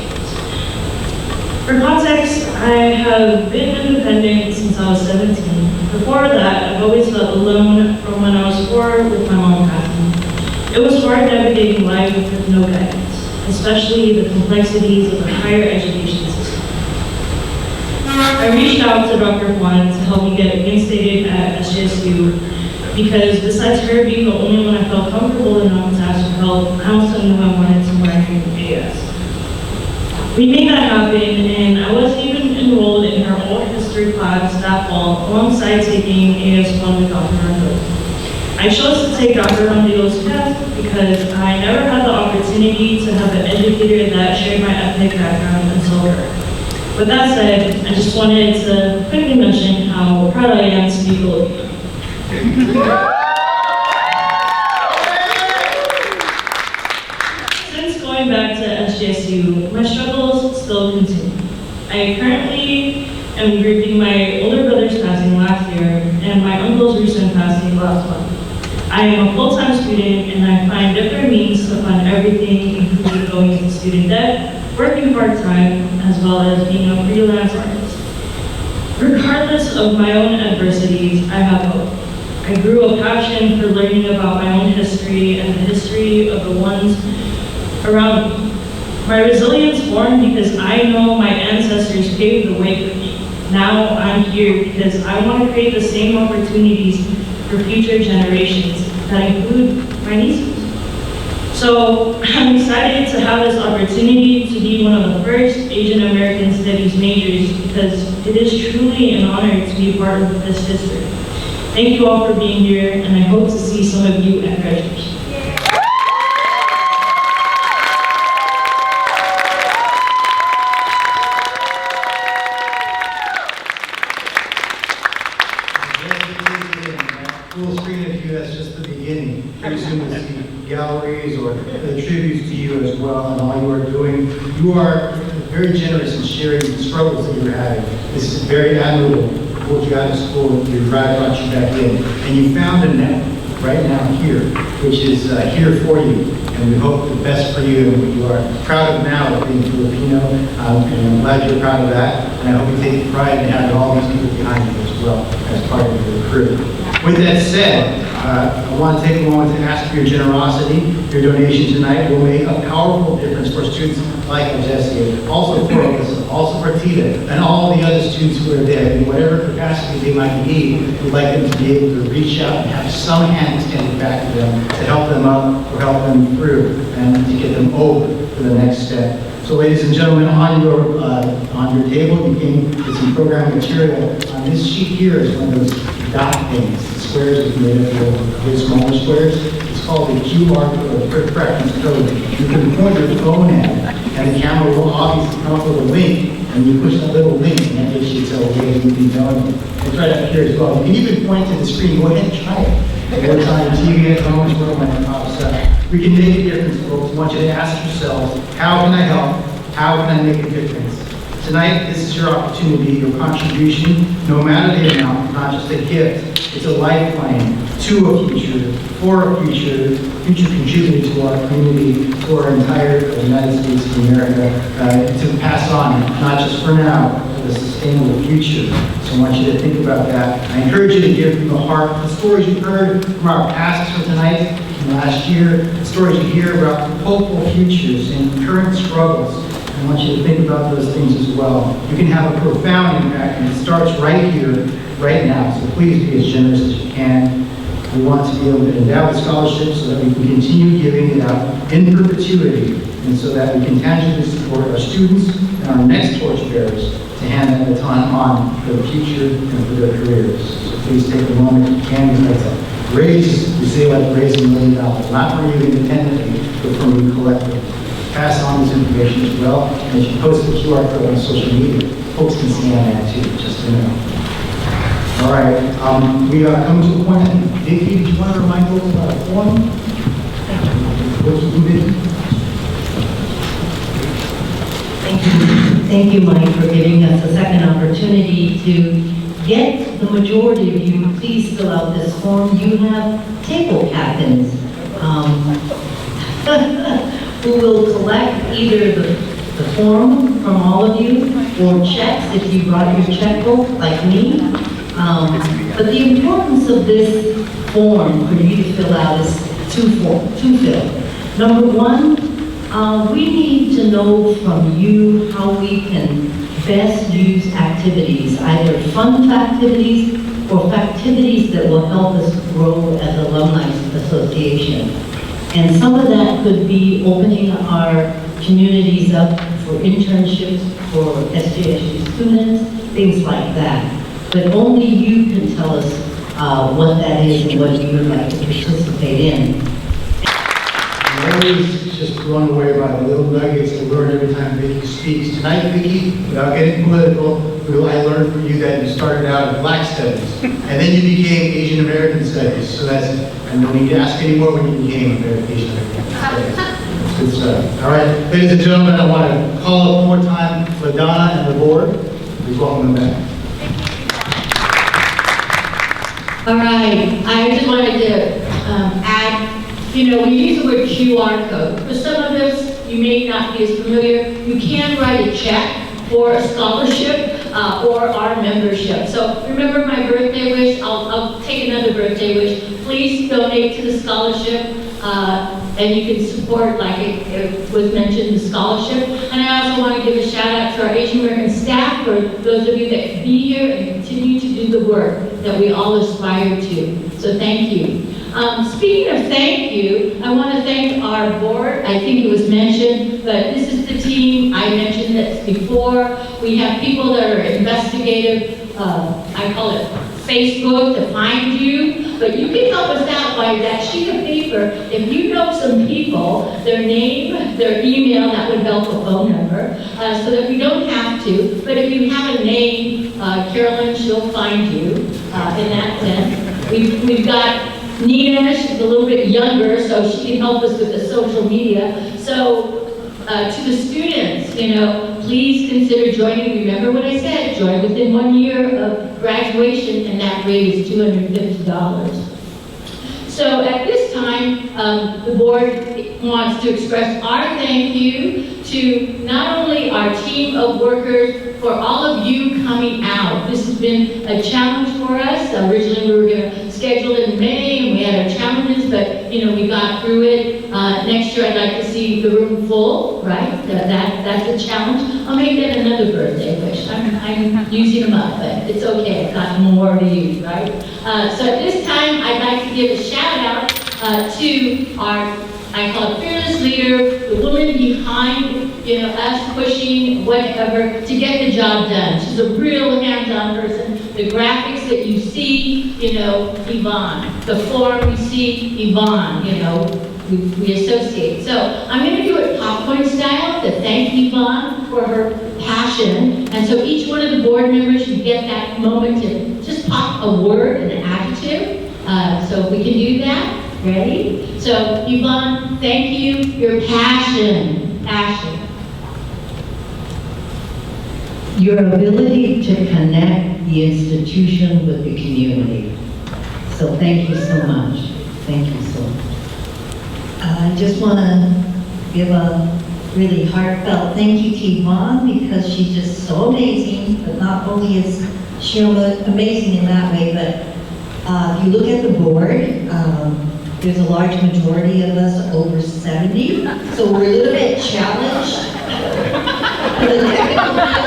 For context, I have been independent since I was 17. Before that, I've always felt alone from when I was 4 with my mom passing. It was hard navigating life with no guidance, especially the complexities of the higher education system. I reached out to Dr. Kwon to help me get reinstated at SJSU because besides her being the only one I felt comfortable enough to ask for help, I also knew I wanted to learn from AAS. We made that happen, and I was even enrolled in her oral history class that fall alongside taking AAS-1 with Dr. Rondella. I chose to take Dr. Rondella's path because I never had the opportunity to have an educator that shared my ethnic background until her. With that said, I just wanted to quickly mention how proud I am to be Filipino. Since going back to SJSU, my struggles still continue. I currently am grieving my older brother's passing last year and my uncle's recent passing last month. I am a full-time student and I find different means to fund everything, including going into student debt, working part-time, as well as being a freelance artist. Regardless of my own adversities, I have hope. I grew a passion for learning about my own history and the history of the ones around me. My resilience formed because I know my ancestors paved the way for me. Now I'm here because I want to create the same opportunities for future generations that include my nieces. So I'm excited to have this opportunity to be one of the first Asian American Studies majors because it is truly an honor to be a part of this history. Thank you all for being here, and I hope to see some of you at graduation. Full screen of you, that's just the beginning. Pretty soon we'll see galleries or the tributes to you as well and all you are doing. You are very generous in sharing the struggles that you're having. This is very admirable. What you got in school, your drive brought you back in. And you found a net right now here, which is here for you. And we hope the best for you and what you are proud of now of being Filipino. And I'm glad you're proud of that. And I hope you take pride in having all these people behind you as well as part of your crew. With that said, I want to take a moment to ask for your generosity. Your donation tonight will make a powerful difference for students like Aljhecia, also for Alyssa, also for Tadia, and all the other students who are there. In whatever capacity they might need, we'd like them to be able to reach out and have some hand extended back to them to help them up or help them through and to get them over to the next step. So ladies and gentlemen, on your table you came with some program material. On this sheet here is one of those dot things, the squares is made up of very smaller squares. It's called the QR code, quick preference code. You can point your phone at it, and the camera will obviously come up with a link, and you push that little link, and that gives you tell where you can donate. It's right up here as well. You can even point to the screen. Go ahead and try it. What's on your TV at home is where it pops up. We can make a difference, folks. I want you to ask yourselves, how can I help? How can I make a difference? Tonight, this is your opportunity, your contribution, no matter the amount, not just a gift. It's a lifeline to a future, for a future contributor to our community, to our entire United States of America, to pass on, not just for now, but a sustainable future. So I want you to think about that. I encourage you to give from the heart the stories you've heard from our pastors from tonight, from last year, the stories you hear about hopeful futures and current struggles. I want you to think about those things as well. You can have a profound impact, and it starts right here, right now. So please be as generous as you can. We want to be able to endow the scholarship so that we can continue giving it out in perpetuity, and so that we can tangibly support our students and our next torchbearers to hand that baton on for the future and for their careers. So please take a moment, if you can, we'd like to raise, we say like raising $1 million, not for you independently, but for you collectively. Pass on this information as well, and as you post the QR code on social media, folks can scan that too, just to know. All right, we are coming to the point. Vickie, did you want to remind folks about a form? What's the Vickie? Thank you, Mike, for giving us a second opportunity to get the majority of you, please fill out this form. You have table captains who will collect either the form from all of you or checks if you brought your checkbook like me. But the importance of this form for you to fill out is twofold. Number one, we need to know from you how we can best use activities, either fun activities or activities that will help us grow as Alumni Association. And some of that could be opening our communities up for internships for SJSU students, things like that. But only you can tell us what that is and what you would like to participate in. I'm always just blown away by the little nuggets I learn every time Vickie speaks. Tonight, Vickie, without getting political, I learned from you that you started out in Black Studies, and then you became Asian American Studies. So that's, and no need to ask anymore when you became Asian American Studies. Good stuff. All right, ladies and gentlemen, I want to call up one more time for Donna and the board. Please welcome them back. All right, I just wanted to add, we use the word QR code. For some of us, you may not be as familiar, you can write a check for a scholarship or our membership. So remember my birthday wish, I'll take another birthday wish. Please donate to the scholarship and you can support, like it was mentioned, the scholarship. And I also want to give a shout out to our Asian American staff, for those of you that can be here and continue to do the work that we all aspire to. So thank you. Speaking of thank you, I want to thank our board. I think it was mentioned, but this is the team. I mentioned this before. We have people that are investigative, I call it Facebook to find you, but you can help us out by that sheet of paper. If you know some people, their name, their email, that would help, a phone number, so that we don't have to. But if you have a name, Carolyn, she'll find you in that sense. We've got Nina, she's a little bit younger, so she can help us with the social media. So to the students, please consider joining. Remember what I said, join within 1 year of graduation, and that rate is $250. So at this time, the board wants to express our thank you to not only our team of workers, for all of you coming out. This has been a challenge for us. Originally we were going to schedule it in May and we had our challenges, but we got through it. Next year I'd like to see the room full, right? That's a challenge. I'll make that another birthday wish. I'm using them up, but it's okay. I've got more to use, right? So at this time I'd like to give a shout out to our, I call it fearless leader, the woman behind, us pushing whatever to get the job done. She's a real hands-on person. The graphics that you see, Yvonne. The form you see, Yvonne, we associate. So I'm going to do it popcorn style to thank Yvonne for her passion. And so each one of the board members should get that moment to just pop a word and an adjective. So if we can do that. Ready? So, Yvonne, thank you. Your passion. Your ability to connect the institution with the community. So thank you so much. Thank you so much. I just want to give a really heartfelt thank you to Yvonne, because she's just so amazing, but not only is she amazing in that way, but if you look at the board, there's a large majority of us over 70, so we're a little bit challenged in the technical field.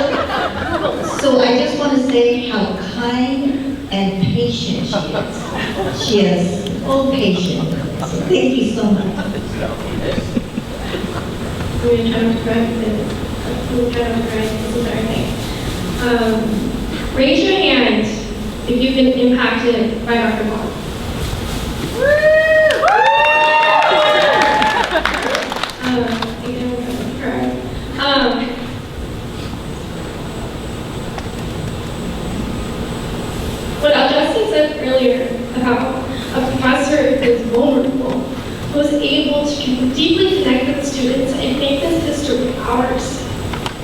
So I just want to say how kind and patient she is. She is full patience. So thank you so much. We're going to try to correct this. This is our thing. Raise your hand if you've been impacted by Dr. Kwon. What else? said earlier about a professor who's vulnerable, who was able to deeply connect with students and make this history ours,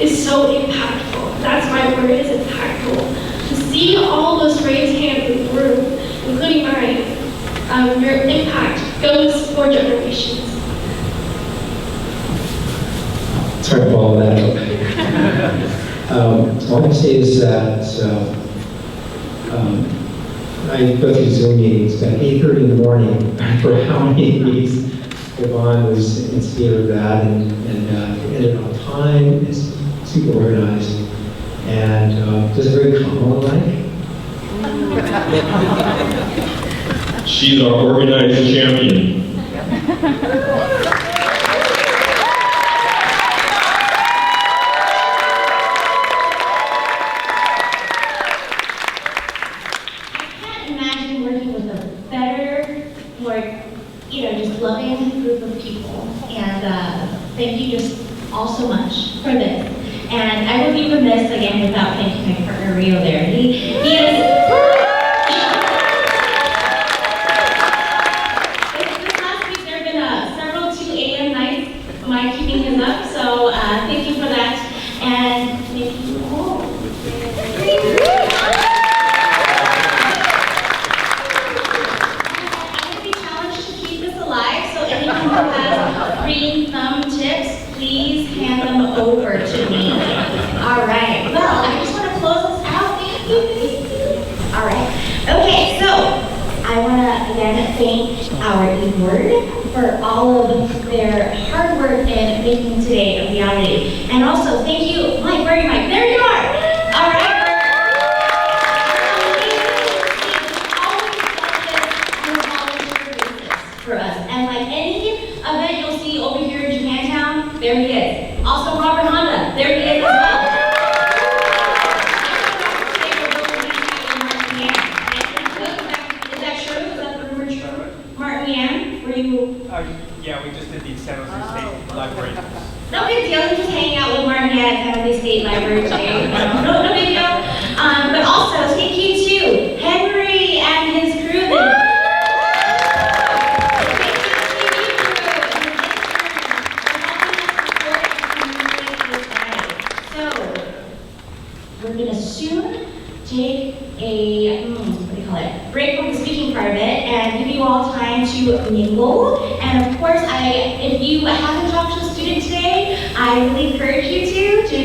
is so impactful. That's my word, is impactful. To see all those raised hands in the room, including mine, your impact goes for generations. It's hard to follow that up. All I can say is that I go through Zoom meetings at 8:30 in the morning for how many weeks. Yvonne was instigator of that and ended on time. It's super organized and does a very calm life. She's our organized champion. Just loving group of people, and thank you just all so much for this. And I would be remiss again without thanking my partner Rio there. He is. This last week there have been several 2 a.m. nights. My keeping him up, so thank you for that, and thank you all. Green thumb tips, please hand them over to me. All right. Well, I just want to close this out. Thank you. All right. Okay, so I want to again thank our eWord for all of their hard work in making today a reality. And also thank you, Mike, where are you, Mike? There you are. All right. For us. And like any event you'll see over here in Japantown, there he is. Also Robert Honda, there he is as well. Is that true? Is that the rumor true? Martin Yan, were you? Yeah, we just did the San Jose State Library. No big deal, you're just hanging out with Martin Yan at San Jose State Library today. No big deal. But also, thank you to Henry and his crew. We're going to soon take a, break from the speaking part of it and give you all time to mingle. And of course, if you haven't talked to a student today, I really encourage you to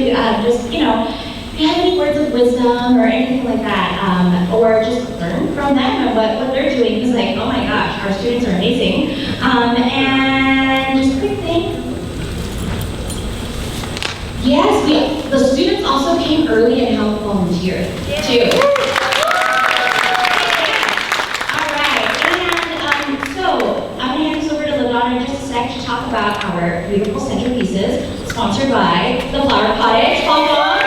just, if you have any words of wisdom or anything like that, or just learn from them and what they're doing, because like, oh my gosh, our students are amazing. And just a quick thing. Yes, the students also came early and helped volunteer too. All right, and so I'm gonna hand this over to Donna in just a sec to talk about our beautiful centerpieces, sponsored by the Flower Cottage, Paul Fong.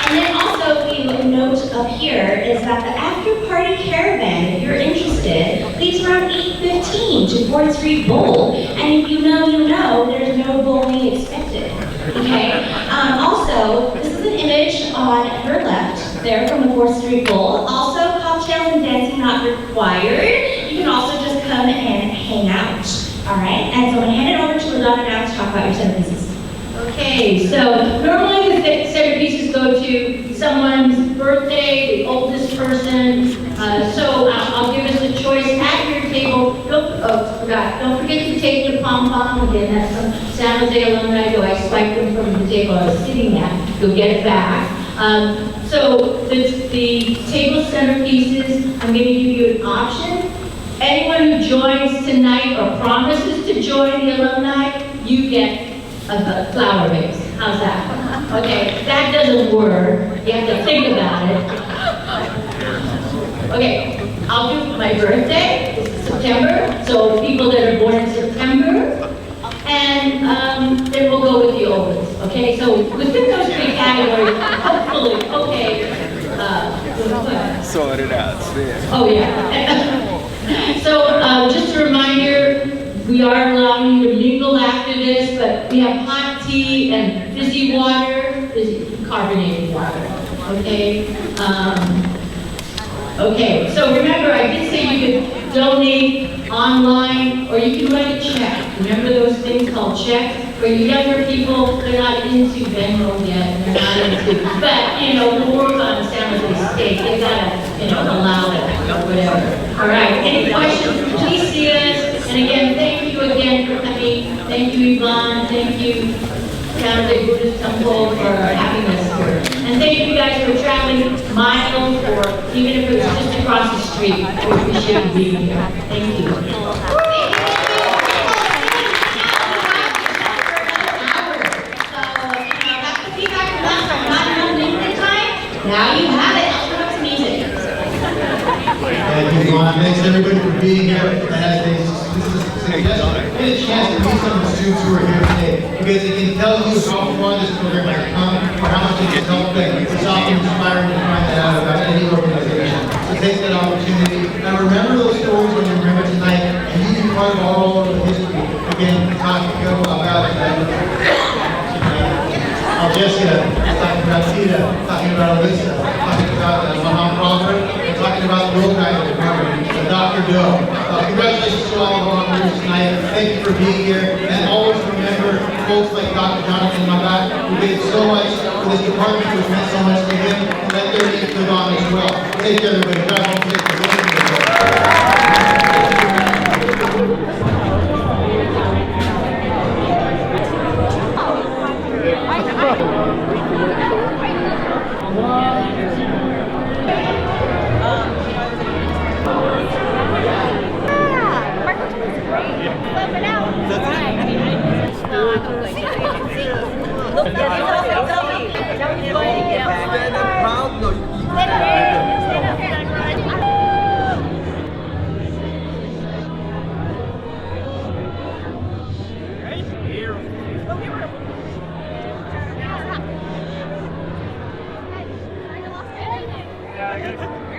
And then also the note up here is that the after-party caravan, if you're interested, leaves around 8:15 to 4th Street Bowl. And if you know, there's no bowling expected. Okay? Also, this is an image on her left there from the 4th Street Bowl. Also, cocktails and dancing not required. You can also just come and hang out. All right? And so I'm going to hand it over to Donna now to talk about your centerpieces. Okay, so normally the centerpieces go to someone's birthday, the oldest person. So I'll give us a choice at your table. Don't forget to take the pom-pom. Again, that's from San Jose Alumni. I swiped them from the table I was sitting at. You'll get it back. So the table centerpieces, I'm going to give you an option. Anyone who joins tonight or promises to join the alumni, you get a flower vase. How's that? Okay, that doesn't work. You have to think about it. Okay, I'll do my birthday. It's September, so people that are born in September. And then we'll go with the oldest. Okay, so within those 3 categories, hopefully, okay. Sort it out. Oh, yeah. So just a reminder, we are allowing you to mingle after this, but we have hot tea and fizzy water, fizzy carbonated water, okay? Okay, so remember, I did say you could donate online, or you can write a check. Remember those things called checks? For you younger people, they're not into Venmo yet, they're not into, but, you know, we'll work on San Jose State. They gotta, you know, allow that, or whatever. All right, any questions, please see us. And again, thank you again for coming. Thank you, Yvonne. Thank you, San Jose Buddhist Temple, for having us here. And thank you guys for traveling miles, or even if it was just across the street. We appreciate you being here. Thank you. Now you have it. Let's put up some music. Thank you, Yvonne. Thanks everybody for being here. As they suggested, get a chance to meet some of the students who are here today, because it can tell you how far this program has come, or how much it has helped them. It's often inspiring to find that out about any organization. So take that opportunity and remember those stories when you remember tonight, and you can be part of our oral history. Again, talking about Aljhecia, talking about Tadia, talking about Alyssa, talking about my nonprofit, and talking about the World Guide Department, and Dr. Doe. Congratulations to all of our honors tonight. Thank you for being here. And always remember folks like Dr. Jonathan Magat, who did so much for this department, which meant so much to him, and let their name live on as well. Take care, everybody. Drive home safe. Yeah, I got it.